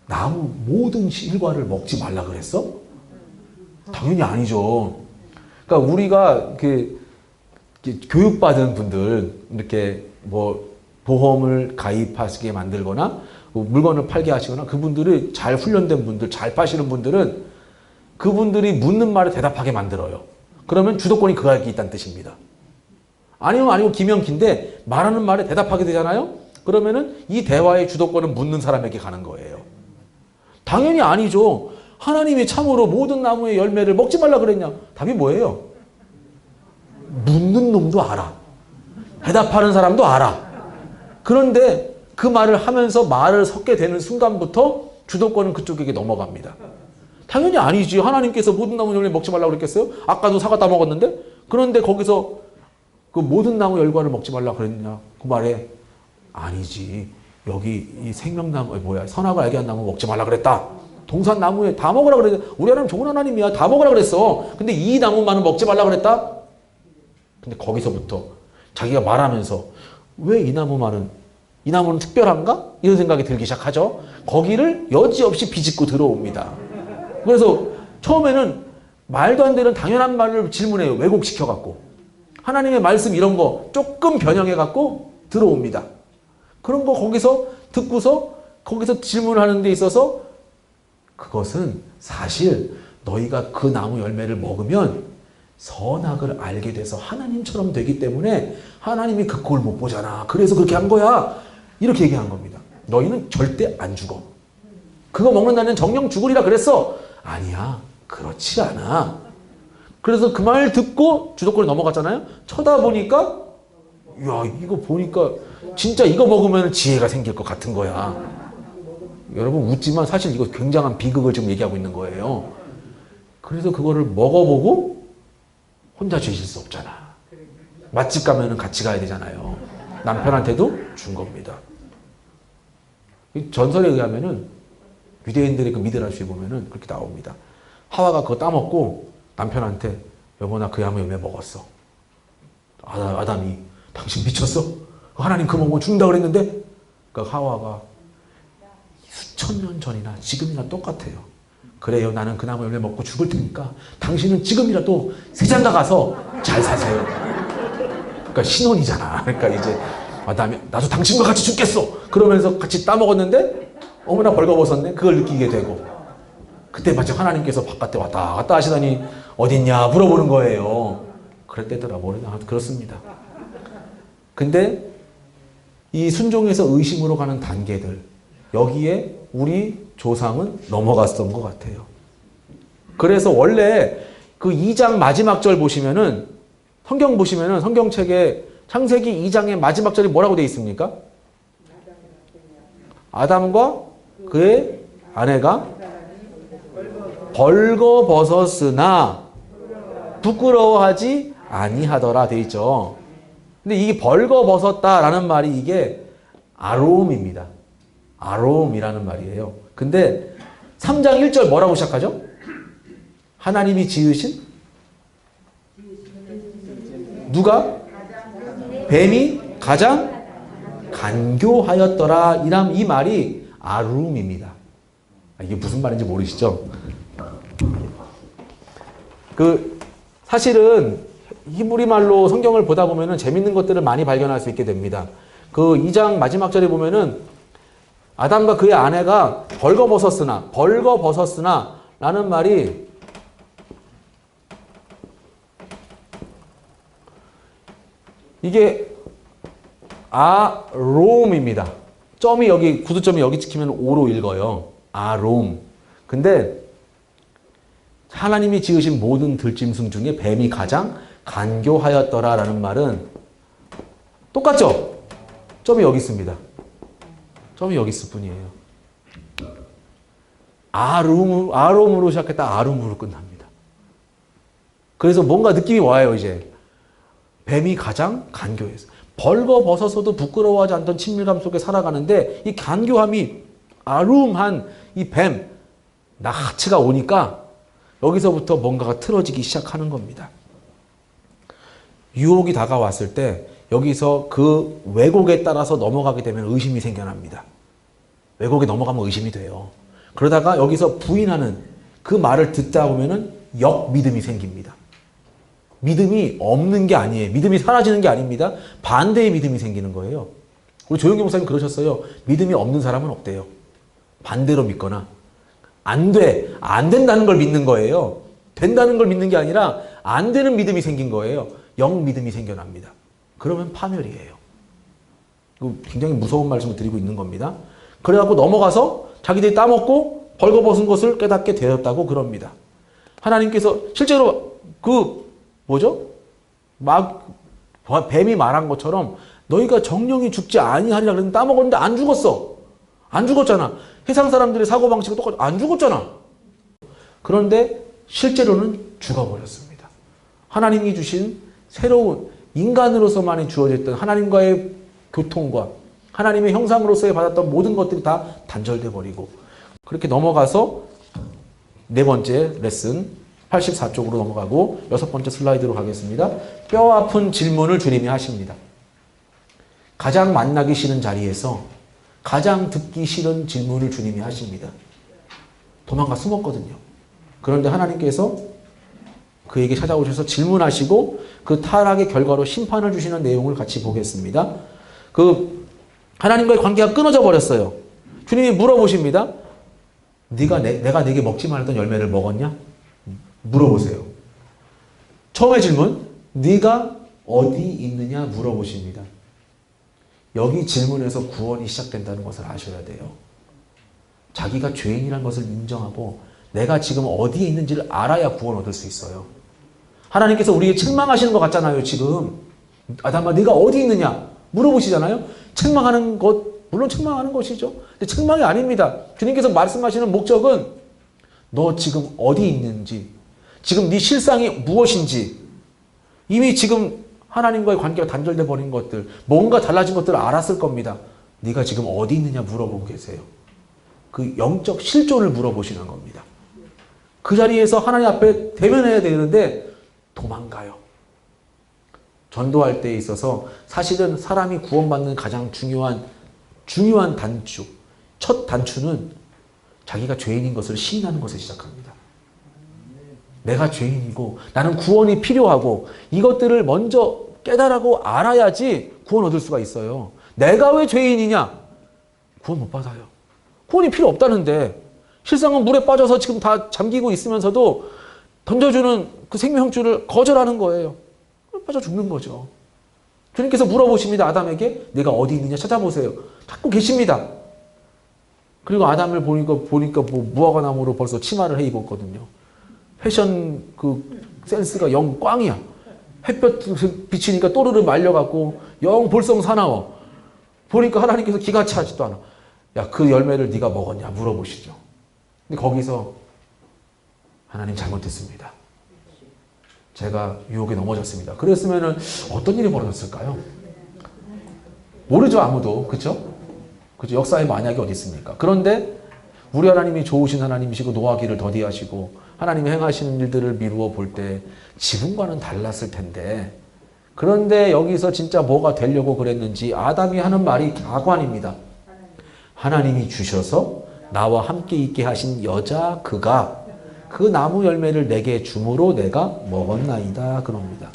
나무 모든 실과를 먹지 말라 그랬어? 당연히 아니죠. 그러니까 우리가 교육받은 분들, 이렇게 뭐 보험을 가입하시게 만들거나 뭐 물건을 팔게 하시거나 그분들이 잘 훈련된 분들, 잘 파시는 분들은 그분들이 묻는 말에 대답하게 만들어요. 그러면 주도권이 그에게 있다는 뜻입니다. 아니고 김영기인데 말하는 말에 대답하게 되잖아요? 그러면은 이 대화의 주도권은 묻는 사람에게 가는 거예요. 당연히 아니죠. 하나님이 참으로 모든 나무의 열매를 먹지 말라 그랬냐? 답이 뭐예요? 묻는 놈도 알아. 대답하는 사람도 알아. 그런데 그 말을 하면서 말을 섞게 되는 순간부터 주도권은 그쪽에게 넘어갑니다. 당연히 아니지. 하나님께서 모든 나무 열매 먹지 말라고 그랬겠어요? 아까도 사과 따먹었는데? 그런데 거기서 그 모든 나무 열과를 먹지 말라고 그랬냐? 그 말에 아니지. 여기 이 생명나무, 선악을 알게 한 나무 먹지 말라 그랬다. 동산나무에 다 먹으라 그랬다. 우리 하나님 좋은 하나님이야. 다 먹으라 그랬어. 근데 이 나무만은 먹지 말라 그랬다. 근데 거기서부터 자기가 말하면서 왜 이 나무는 특별한가? 이런 생각이 들기 시작하죠. 거기를 여지없이 비집고 들어옵니다. 그래서 처음에는 말도 안 되는 당연한 말을 질문해요. 왜곡시켜갖고. 하나님의 말씀 이런 거 조금 변형해갖고 들어옵니다. 그런 거 거기서 듣고서 거기서 질문하는 데 있어서 그것은 사실 너희가 그 나무 열매를 먹으면 선악을 알게 돼서 하나님처럼 되기 때문에 하나님이 그 꼴 못 보잖아. 그래서 그렇게 한 거야. 이렇게 얘기한 겁니다. 너희는 절대 안 죽어. 그거 먹는다는 정령 죽으리라 그랬어. 아니야. 그렇지 않아. 그래서 그 말 듣고 주도권이 넘어갔잖아요. 쳐다보니까 야, 이거 보니까 진짜 이거 먹으면 지혜가 생길 것 같은 거야. 여러분 웃지만 사실 이거 굉장한 비극을 지금 얘기하고 있는 거예요. 그래서 그거를 먹어보고 혼자 죄질 수 없잖아. 맛집 가면은 같이 가야 되잖아요. 남편한테도 준 겁니다. 전설에 의하면은 유대인들의 그 미드라시에 보면은 그렇게 나옵니다. 하와가 그거 따먹고 남편한테 여보 나 그 나무 열매 먹었어. 아담이 당신 미쳤어? 하나님 그 먹으면 죽는다 그랬는데? 그러니까 하와가 수천 년 전이나 지금이나 똑같아요. 그래요 나는 그 나무 열매 먹고 죽을 테니까 당신은 지금이라도 세장가 가서 잘 사세요. 그러니까 신혼이잖아. 그러니까 이제 아담이 나도 당신과 같이 죽겠어. 그러면서 같이 따먹었는데 어머나 벌거벗었네. 그걸 느끼게 되고 그때 마침 하나님께서 바깥에 왔다 갔다 하시더니 어딨냐 물어보는 거예요. 그랬대더라. 모르나 그렇습니다. 근데 이 순종에서 의심으로 가는 단계들 여기에 우리 조상은 넘어갔던 것 같아요. 그래서 원래 그 2장 마지막 절 보시면은 성경 보시면은 성경책에 창세기 2장의 마지막 절이 뭐라고 되어 있습니까? 아담과 그의 아내가 벌거벗었으나 부끄러워하지 아니하더라 되어 있죠. 근데 이게 벌거벗었다라는 말이 이게 아롬입니다. 아롬이라는 말이에요. 근데 3장 1절 뭐라고 시작하죠? 하나님이 지으신 누가? 뱀이 가장 간교하였더라. 이 말이 아룸입니다. 이게 무슨 말인지 모르시죠? 사실은 히브리 말로 성경을 보다 보면은 재밌는 것들을 많이 발견할 수 있게 됩니다. 그 2장 마지막 절에 보면은 아담과 그의 아내가 벌거벗었으나 라는 말이 이게 아롬입니다. 점이 여기 구두점이 여기 찍히면 오로 읽어요. 아롬. 근데 하나님이 지으신 모든 들짐승 중에 뱀이 가장 간교하였더라라는 말은 똑같죠? 점이 여기 있습니다. 점이 여기 있을 뿐이에요. 아롬으로 시작했다 아룸으로 끝납니다. 그래서 뭔가 느낌이 와요 이제. 뱀이 가장 간교해서 벌거벗어서도 부끄러워하지 않던 친밀감 속에 살아가는데 이 간교함이 아룸한 이 뱀 나치가 오니까 여기서부터 뭔가가 틀어지기 시작하는 겁니다. 유혹이 다가왔을 때 여기서 그 왜곡에 따라서 넘어가게 되면 의심이 생겨납니다. 왜곡에 넘어가면 의심이 돼요. 그러다가 여기서 부인하는 그 말을 듣다 보면은 역믿음이 생깁니다. 믿음이 없는 게 아니에요. 믿음이 사라지는 게 아닙니다. 반대의 믿음이 생기는 거예요. 우리 조영기 목사님 그러셨어요. 믿음이 없는 사람은 없대요. 반대로 믿거나 안 된다는 걸 믿는 거예요. 된다는 걸 믿는 게 아니라 안 되는 믿음이 생긴 거예요. 역믿음이 생겨납니다. 그러면 파멸이에요. 굉장히 무서운 말씀을 드리고 있는 겁니다. 그래갖고 넘어가서 자기들이 따먹고 벌거벗은 것을 깨닫게 되었다고 그럽니다. 하나님께서 실제로 뱀이 말한 것처럼 너희가 정령이 죽지 아니하리라 그랬는데 따먹었는데 안 죽었어. 안 죽었잖아. 해상 사람들의 사고방식은 똑같아. 안 죽었잖아. 그런데 실제로는 죽어버렸습니다. 하나님이 주신 새로운 인간으로서만이 주어졌던 하나님과의 교통과 하나님의 형상으로서의 받았던 모든 것들이 다 단절돼 버리고 그렇게 넘어가서 네 번째 레슨 84쪽으로 넘어가고 여섯 번째 슬라이드로 가겠습니다. 뼈 아픈 질문을 주님이 하십니다. 가장 만나기 싫은 자리에서 가장 듣기 싫은 질문을 주님이 하십니다. 도망가 숨었거든요. 그런데 하나님께서 그에게 찾아오셔서 질문하시고 그 타락의 결과로 심판을 주시는 내용을 같이 보겠습니다. 하나님과의 관계가 끊어져 버렸어요. 주님이 물어보십니다. 내가 내게 먹지 말았던 열매를 먹었냐? 물어보세요. 처음의 질문, 네가 어디 있느냐 물어보십니다. 여기 질문에서 구원이 시작된다는 것을 아셔야 돼요. 자기가 죄인이라는 것을 인정하고 내가 지금 어디에 있는지를 알아야 구원 얻을 수 있어요. 하나님께서 우리에게 책망하시는 것 같잖아요. 지금 아담아 네가 어디 있느냐 물어보시잖아요. 책망하는 것 물론 책망하는 것이죠. 근데 책망이 아닙니다. 주님께서 말씀하시는 목적은 너 지금 어디 있는지 지금 네 실상이 무엇인지 이미 지금 하나님과의 관계가 단절돼 버린 것들 뭔가 달라진 것들을 알았을 겁니다. 네가 지금 어디 있느냐 물어보고 계세요. 그 영적 실존을 물어보시는 겁니다. 그 자리에서 하나님 앞에 대면해야 되는데 도망가요. 전도할 때 있어서 사실은 사람이 구원받는 가장 중요한 단추, 첫 단추는 자기가 죄인인 것을 시인하는 것에 시작합니다. 내가 죄인이고 나는 구원이 필요하고 이것들을 먼저 깨달고 알아야지 구원 얻을 수가 있어요. 내가 왜 죄인이냐? 구원 못 받아요. 구원이 필요 없다는데 실상은 물에 빠져서 지금 다 잠기고 있으면서도 던져주는 그 생명줄을 거절하는 거예요. 빠져 죽는 거죠. 주님께서 물어보십니다. 아담에게 내가 어디 있느냐 찾아보세요. 찾고 계십니다. 그리고 아담을 보니까 뭐 무화과나무로 벌써 치마를 해 입었거든요. 패션 그 센스가 영 꽝이야. 햇볕 비치니까 또르르 말려갖고 영 볼성 사나워. 보니까 하나님께서 기가 차지도 않아. 야, 그 열매를 네가 먹었냐 물어보시죠. 근데 거기서 하나님 잘못했습니다. 제가 유혹에 넘어졌습니다. 그랬으면은 어떤 일이 벌어졌을까요? 모르죠, 아무도. 그렇죠? 그죠? 역사에 만약이 어디 있습니까? 그런데 우리 하나님이 좋으신 하나님이시고 노하기를 더디하시고 하나님이 행하시는 일들을 미루어 볼 때 지금과는 달랐을 텐데, 그런데 여기서 진짜 뭐가 되려고 그랬는지 아담이 하는 말이 가관입니다. 하나님이 주셔서 나와 함께 있게 하신 여자 그가 그 나무 열매를 내게 주므로 내가 먹었나이다 그럽니다.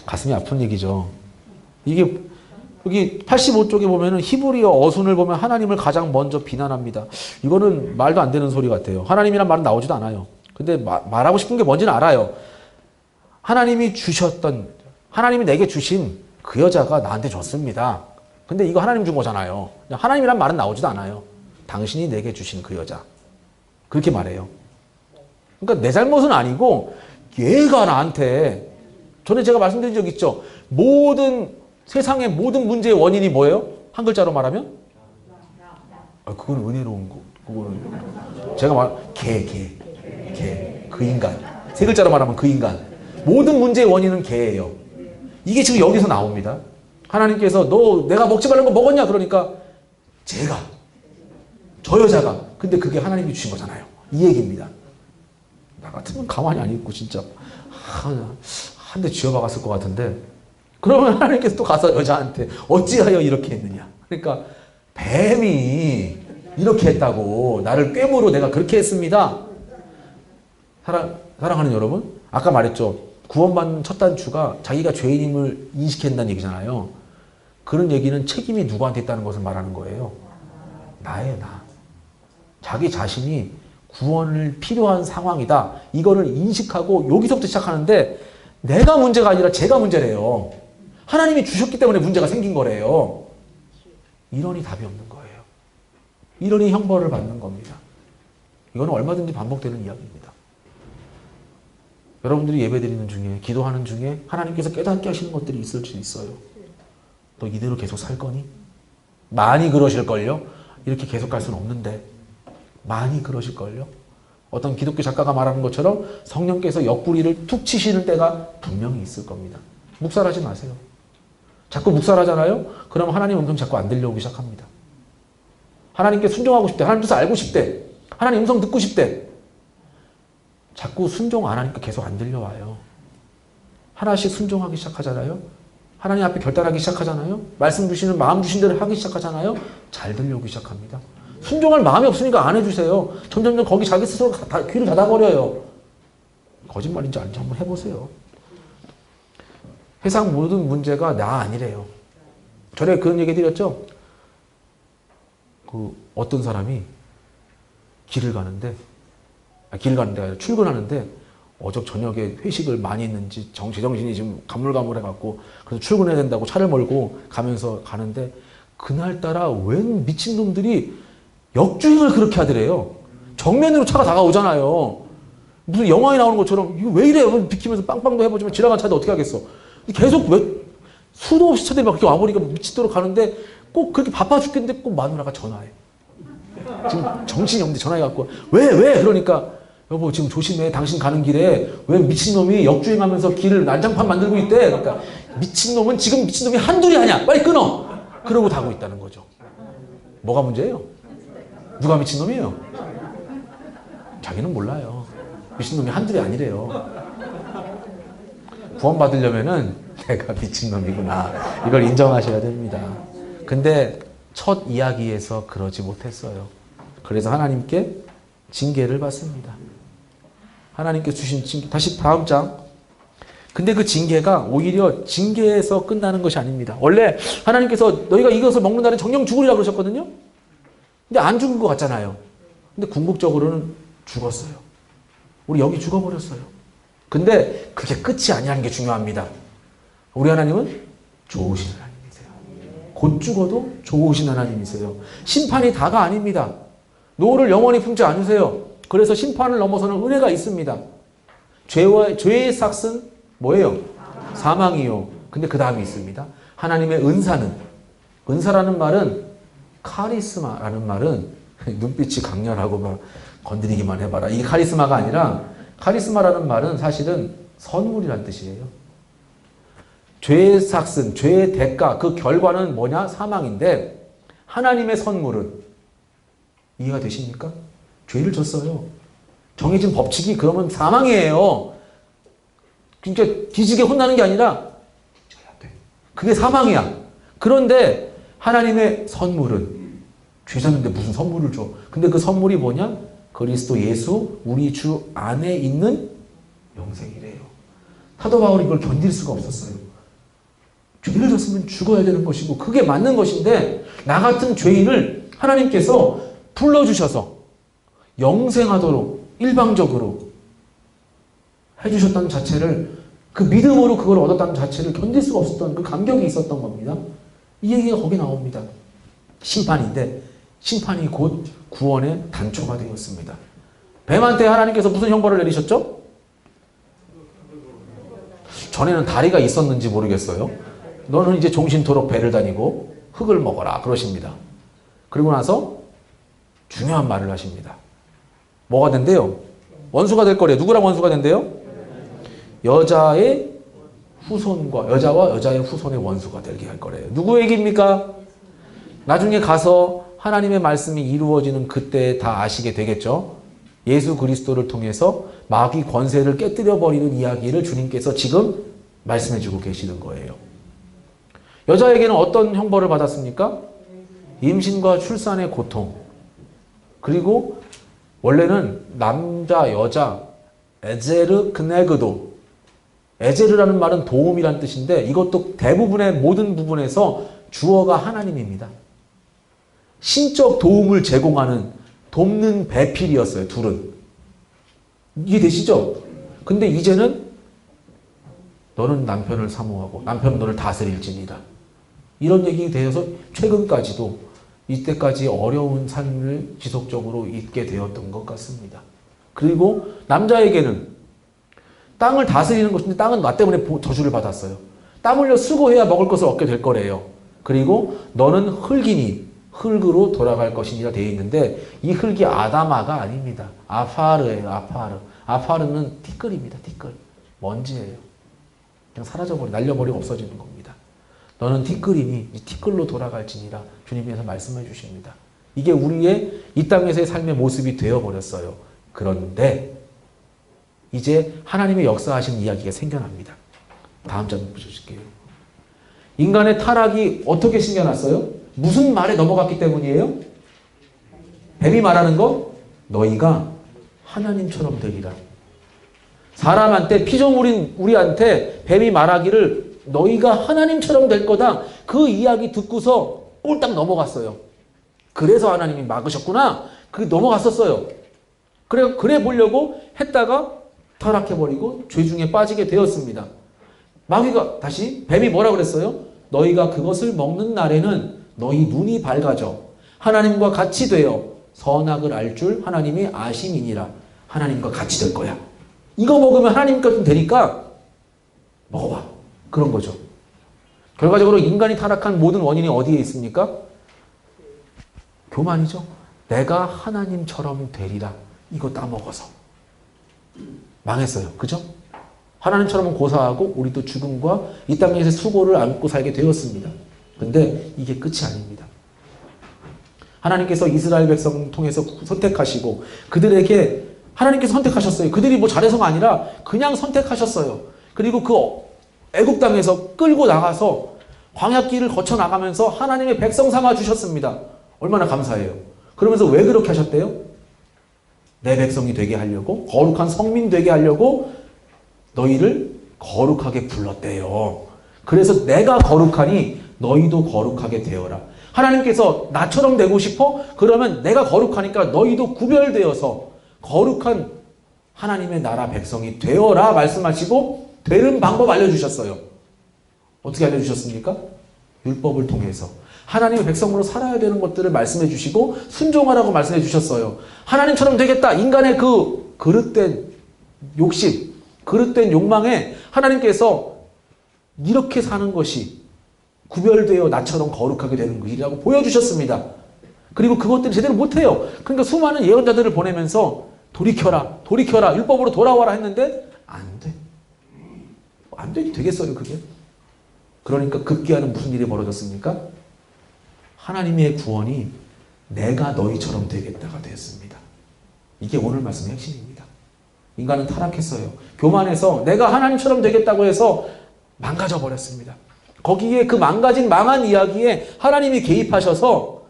가슴이 아픈 얘기죠. 이게 여기 85쪽에 보면은 히브리어 어순을 보면 하나님을 가장 먼저 비난합니다. 이거는 말도 안 되는 소리 같아요. 하나님이란 말은 나오지도 않아요. 근데 말하고 싶은 게 뭔지는 알아요. 하나님이 주셨던, 하나님이 내게 주신 그 여자가 나한테 줬습니다. 근데 이거 하나님 준 거잖아요. 하나님이란 말은 나오지도 않아요. 당신이 내게 주신 그 여자. 그렇게 말해요. 그러니까 내 잘못은 아니고 얘가 나한테, 전에 제가 말씀드린 적 있죠. 세상의 모든 문제의 원인이 뭐예요? 한 글자로 말하면? 그건 은혜로운 거. 그거는 제가 그 인간. 세 글자로 말하면 그 인간. 모든 문제의 원인은 걔예요. 이게 지금 여기서 나옵니다. 하나님께서 너 내가 먹지 말라는 거 먹었냐? 그러니까 저 여자가. 근데 그게 하나님이 주신 거잖아요. 이 얘기입니다. 나 같으면 가만히 안 있고 진짜 한 대 쥐어박았을 것 같은데, 그러면 하나님께서 또 가서 여자한테 어찌하여 이렇게 했느냐. 그러니까 뱀이 이렇게 했다고 나를 꾀므로 내가 그렇게 했습니다. 사랑하는 여러분, 아까 말했죠. 구원받는 첫 단추가 자기가 죄인임을 인식한다는 얘기잖아요. 그런 얘기는 책임이 누구한테 있다는 것을 말하는 거예요. 나예요, 나. 자기 자신이 구원을 필요한 상황이다. 이거를 인식하고 여기서부터 시작하는데 내가 문제가 아니라 제가 문제래요. 하나님이 주셨기 때문에 문제가 생긴 거래요. 이러니 답이 없는 거예요. 이러니 형벌을 받는 겁니다. 이거는 얼마든지 반복되는 이야기입니다. 여러분들이 예배드리는 중에, 기도하는 중에 하나님께서 깨닫게 하시는 것들이 있을 수 있어요. 너 이대로 계속 살 거니? 많이 그러실걸요? 이렇게 계속 갈 수는 없는데 많이 그러실걸요? 어떤 기독교 작가가 말하는 것처럼 성령께서 옆구리를 툭 치시는 때가 분명히 있을 겁니다. 묵살하지 마세요. 자꾸 묵살하잖아요? 그럼 하나님 음성 자꾸 안 들려오기 시작합니다. 하나님께 순종하고 싶대. 하나님 뜻을 알고 싶대. 하나님 음성 듣고 싶대. 자꾸 순종 안 하니까 계속 안 들려와요. 하나씩 순종하기 시작하잖아요. 하나님 앞에 결단하기 시작하잖아요. 말씀 주시는, 마음 주신 대로 하기 시작하잖아요. 잘 들려오기 시작합니다. 순종할 마음이 없으니까 안 해주세요. 점점점 거기 자기 스스로 귀를 닫아버려요. 거짓말인지 아닌지 한번 해보세요. 세상 모든 문제가 나 아니래요. 전에 그런 얘기 드렸죠? 어떤 사람이 길을 가는데 아니라 출근하는데 어저 저녁에 회식을 많이 했는지 제정신이 지금 가물가물해갖고 그래서 출근해야 된다고 차를 몰고 가는데 그날따라 웬 미친놈들이 역주행을 그렇게 하더래요. 정면으로 차가 다가오잖아요. 무슨 영화에 나오는 것처럼 이거 왜 이래? 비키면서 빵빵도 해보지만 지나간 차도 어떻게 하겠어. 계속 수도 없이 차들이 막 이렇게 와버리니까 미치도록 가는데 꼭 그렇게 바빠 죽겠는데 꼭 마누라가 전화해. 지금 정신이 없는데 전화해갖고 왜? 그러니까 여보 지금 조심해. 당신 가는 길에 왜 미친놈이 역주행하면서 길을 난장판 만들고 있대. 그러니까 미친놈은 지금 미친놈이 한둘이 아니야. 빨리 끊어. 그러고 다고 있다는 거죠. 뭐가 문제예요? 누가 미친놈이에요? 자기는 몰라요. 미친놈이 한둘이 아니래요. 구원받으려면은 내가 미친놈이구나. 이걸 인정하셔야 됩니다. 근데 첫 이야기에서 그러지 못했어요. 그래서 하나님께 징계를 받습니다. 하나님께 주신 징계. 다시 다음 장. 근데 그 징계가 오히려 징계에서 끝나는 것이 아닙니다. 원래 하나님께서 너희가 이것을 먹는 날은 정령 죽으리라 그러셨거든요. 근데 안 죽은 것 같잖아요. 근데 궁극적으로는 죽었어요. 우리 여기 죽어버렸어요. 근데 그게 끝이 아니라는 게 중요합니다. 우리 하나님은 좋으신 하나님이세요. 곧 죽어도 좋으신 하나님이세요. 심판이 다가 아닙니다. 노를 영원히 품지 않으세요. 그래서 심판을 넘어서는 은혜가 있습니다. 죄의 삭은 뭐예요? 사망이요. 근데 그 다음이 있습니다. 하나님의 은사라는 말은 카리스마라는 말은 눈빛이 강렬하고 막 건드리기만 해봐라. 이게 카리스마가 아니라 카리스마라는 말은 사실은 선물이란 뜻이에요. 죄의 삭은, 죄의 대가, 그 결과는 뭐냐? 사망인데 하나님의 선물은 이해가 되십니까? 죄를 졌어요. 정해진 법칙이 그러면 사망이에요. 진짜 뒤지게 혼나는 게 아니라 그게 사망이야. 그런데 하나님의 선물은 죄 졌는데 무슨 선물을 줘? 근데 그 선물이 뭐냐? 그리스도 예수 우리 주 안에 있는 영생이래요. 사도 바울이 이걸 견딜 수가 없었어요. 죄를 졌으면 죽어야 되는 것이고 그게 맞는 것인데 나 같은 죄인을 하나님께서 불러주셔서 영생하도록 일방적으로 해주셨다는 자체를 그 믿음으로 그걸 얻었다는 자체를 견딜 수가 없었던 그 감격이 있었던 겁니다. 이 얘기가 거기 나옵니다. 심판인데 심판이 곧 구원의 단초가 되었습니다. 뱀한테 하나님께서 무슨 형벌을 내리셨죠? 전에는 다리가 있었는지 모르겠어요. 너는 이제 종신토록 배를 다니고 흙을 먹어라 그러십니다. 그리고 나서 중요한 말을 하십니다. 뭐가 된대요? 원수가 될 거래요. 누구랑 원수가 된대요? 여자의 후손과 여자와 여자의 후손의 원수가 되게 할 거래요. 누구 얘기입니까? 나중에 가서 하나님의 말씀이 이루어지는 그때 다 아시게 되겠죠. 예수 그리스도를 통해서 마귀 권세를 깨뜨려 버리는 이야기를 주님께서 지금 말씀해 주고 계시는 거예요. 여자에게는 어떤 형벌을 받았습니까? 임신과 출산의 고통. 그리고 원래는 남자, 여자, 에제르 그네그도. 에제르라는 말은 도움이란 뜻인데 이것도 대부분의 모든 부분에서 주어가 하나님입니다. 신적 도움을 제공하는 돕는 배필이었어요. 둘은. 이해되시죠? 근데 이제는 너는 남편을 사모하고 남편은 너를 다스릴지니라. 이런 얘기 되어서 최근까지도 이때까지 어려운 삶을 지속적으로 있게 되었던 것 같습니다. 그리고 남자에게는 땅을 다스리는 것인데 땅은 나 때문에 저주를 받았어요. 땀 흘려 수고해야 먹을 것을 얻게 될 거래요. 그리고 너는 흙이니 흙으로 돌아갈 것이니라 되어 있는데 이 흙이 아다마가 아닙니다. 아파르예요. 아파르. 아파르는 티끌입니다. 티끌. 먼지예요. 그냥 사라져버리고 날려버리고 없어지는 겁니다. 너는 티끌이니 티끌로 돌아갈지니라 주님께서 말씀해 주십니다. 이게 우리의 이 땅에서의 삶의 모습이 되어버렸어요. 그런데 이제 하나님의 역사하신 이야기가 생겨납니다. 다음 장 보여줄게요. 인간의 타락이 어떻게 생겨났어요? 무슨 말에 넘어갔기 때문이에요? 뱀이 말하는 거? 너희가 하나님처럼 되리라. 사람한테 피조물인 우리한테 뱀이 말하기를 너희가 하나님처럼 될 거다. 그 이야기 듣고서 꼴딱 넘어갔어요. 그래서 하나님이 막으셨구나. 그게 넘어갔었어요. 그래 보려고 했다가 타락해버리고 죄 중에 빠지게 되었습니다. 마귀가 다시 뱀이 뭐라 그랬어요? 너희가 그것을 먹는 날에는 너희 눈이 밝아져 하나님과 같이 되어 선악을 알 줄 하나님이 아심이니라. 하나님과 같이 될 거야. 이거 먹으면 하나님과 되니까 먹어봐. 그런 거죠. 결과적으로 인간이 타락한 모든 원인이 어디에 있습니까? 교만이죠. 내가 하나님처럼 되리라. 이거 따먹어서. 망했어요. 그죠? 하나님처럼 고사하고 우리도 죽음과 이 땅에서 수고를 안고 살게 되었습니다. 근데 이게 끝이 아닙니다. 하나님께서 이스라엘 백성 통해서 선택하시고 그들에게 하나님께서 선택하셨어요. 그들이 뭐 잘해서가 아니라 그냥 선택하셨어요. 그리고 그 애굽 땅에서 끌고 나가서 광야길을 거쳐 나가면서 하나님의 백성 삼아 주셨습니다. 얼마나 감사해요. 그러면서 왜 그렇게 하셨대요? 내 백성이 되게 하려고, 거룩한 성민 되게 하려고 너희를 거룩하게 불렀대요. 그래서 내가 거룩하니 너희도 거룩하게 되어라. 하나님께서 나처럼 되고 싶어? 그러면 내가 거룩하니까 너희도 구별되어서 거룩한 하나님의 나라 백성이 되어라 말씀하시고 되는 방법 알려주셨어요. 어떻게 알려주셨습니까? 율법을 통해서 하나님의 백성으로 살아야 되는 것들을 말씀해 주시고 순종하라고 말씀해 주셨어요. 하나님처럼 되겠다. 인간의 그 그릇된 욕심, 그릇된 욕망에 하나님께서 이렇게 사는 것이 구별되어 나처럼 거룩하게 되는 것이라고 보여주셨습니다. 그리고 그것들을 제대로 못해요. 그러니까 수많은 예언자들을 보내면서 돌이켜라, 돌이켜라, 율법으로 돌아와라 했는데 안 돼. 안 되겠어요, 그게. 그러니까 급기야는 무슨 일이 벌어졌습니까? 하나님의 구원이 내가 너희처럼 되겠다가 되었습니다. 이게 오늘 말씀의 핵심입니다. 인간은 타락했어요. 교만해서 내가 하나님처럼 되겠다고 해서 망가져 버렸습니다. 거기에 그 망가진 망한 이야기에 하나님이 개입하셔서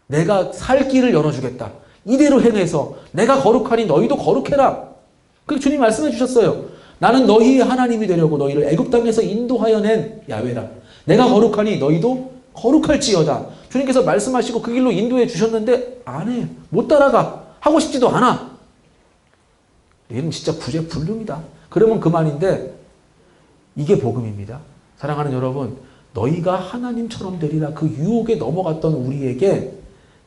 내가 살 길을 열어주겠다. 이대로 행해서 내가 거룩하니 너희도 거룩해라. 그렇게 주님 말씀해 주셨어요. 나는 너희의 하나님이 되려고 너희를 애굽 땅에서 인도하여 낸 야훼라. 내가 거룩하니 너희도 거룩할지어다. 주님께서 말씀하시고 그 길로 인도해 주셨는데 안 해. 못 따라가. 하고 싶지도 않아. 얘는 진짜 구제불능이다. 그러면 그만인데 이게 복음입니다. 사랑하는 여러분, 너희가 하나님처럼 되리라 그 유혹에 넘어갔던 우리에게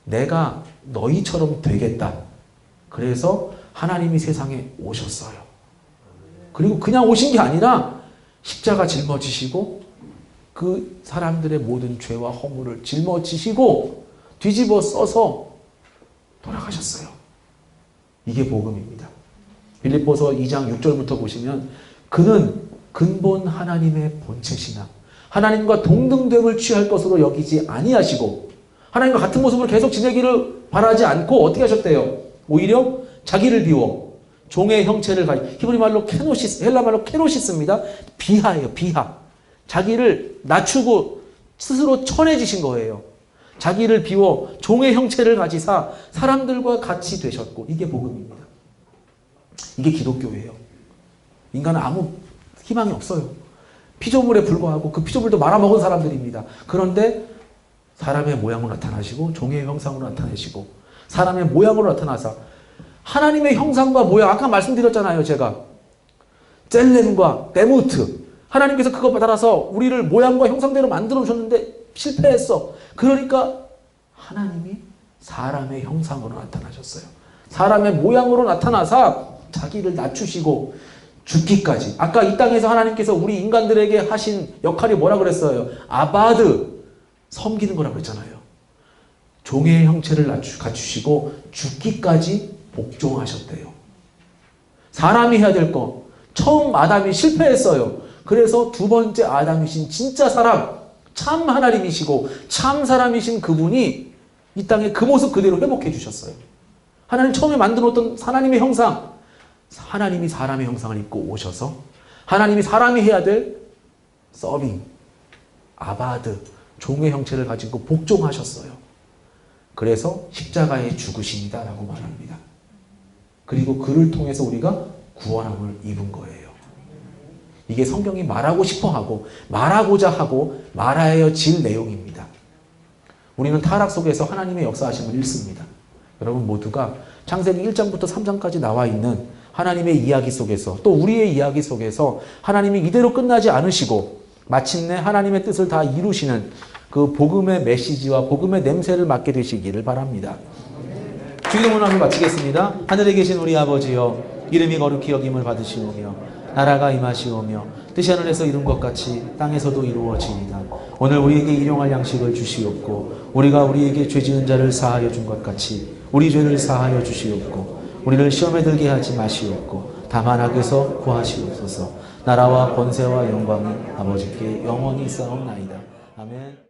내가 너희처럼 되겠다. 그래서 하나님이 세상에 오셨어요. 그리고 그냥 오신 게 아니라 십자가 짊어지시고 그 사람들의 모든 죄와 허물을 짊어지시고 뒤집어 써서 돌아가셨어요. 이게 복음입니다. 빌립보서 2장 6절부터 보시면 그는 근본 하나님의 본체시나 하나님과 동등됨을 취할 것으로 여기지 아니하시고 하나님과 같은 모습으로 계속 지내기를 바라지 않고 어떻게 하셨대요? 오히려 자기를 비워 종의 형체를 가지 히브리 말로 케노시스, 헬라 말로 케노시스입니다. 비하예요. 비하. 자기를 낮추고 스스로 천해지신 거예요. 자기를 비워 종의 형체를 가지사 사람들과 같이 되셨고 이게 복음입니다. 이게 기독교예요. 인간은 아무 희망이 없어요. 피조물에 불과하고 그 피조물도 말아먹은 사람들입니다. 그런데 사람의 모양으로 나타나시고 종의 형상으로 나타내시고 사람의 모양으로 나타나사 하나님의 형상과 모양 아까 말씀드렸잖아요. 제가 젤렘과 데무트 하나님께서 그거 따라서 우리를 모양과 형상대로 만들어 주셨는데 실패했어. 그러니까 하나님이 사람의 형상으로 나타나셨어요. 사람의 모양으로 나타나사 자기를 낮추시고 죽기까지. 아까 이 땅에서 하나님께서 우리 인간들에게 하신 역할이 뭐라 그랬어요? 아바드, 섬기는 거라고 그랬잖아요. 종의 형체를 갖추시고 죽기까지 복종하셨대요. 사람이 해야 될 거. 처음 아담이 실패했어요. 그래서 두 번째 아담이신 진짜 사람, 참 하나님이시고 참 사람이신 그분이 이 땅에 그 모습 그대로 회복해 주셨어요. 하나님 처음에 만들었던 하나님의 형상, 하나님이 사람의 형상을 입고 오셔서 하나님이 사람이 해야 될 서빙, 아바드, 종의 형체를 가지고 복종하셨어요. 그래서 십자가에 죽으십니다라고 말합니다. 그리고 그를 통해서 우리가 구원함을 입은 거예요. 이게 성경이 말하고 싶어 하고 말하고자 하고 말하여 질 내용입니다. 우리는 타락 속에서 하나님의 역사하심을 읽습니다. 여러분 모두가 창세기 1장부터 3장까지 나와 있는 하나님의 이야기 속에서 또 우리의 이야기 속에서 하나님이 이대로 끝나지 않으시고 마침내 하나님의 뜻을 다 이루시는 그 복음의 메시지와 복음의 냄새를 맡게 되시기를 바랍니다. 주기도문을 한번 마치겠습니다. 하늘에 계신 우리 아버지여 이름이 거룩히 여김을 받으시오며 나라가 임하시오며 뜻이 하늘에서 이룬 것 같이 땅에서도 이루어지이다. 오늘 우리에게 일용할 양식을 주시옵고 우리가 우리에게 죄 지은 자를 사하여 준 것 같이 우리 죄를 사하여 주시옵고 우리를 시험에 들게 하지 마시옵고 다만 악에서 구하시옵소서. 나라와 권세와 영광이 아버지께 영원히 있사옵나이다. 아멘.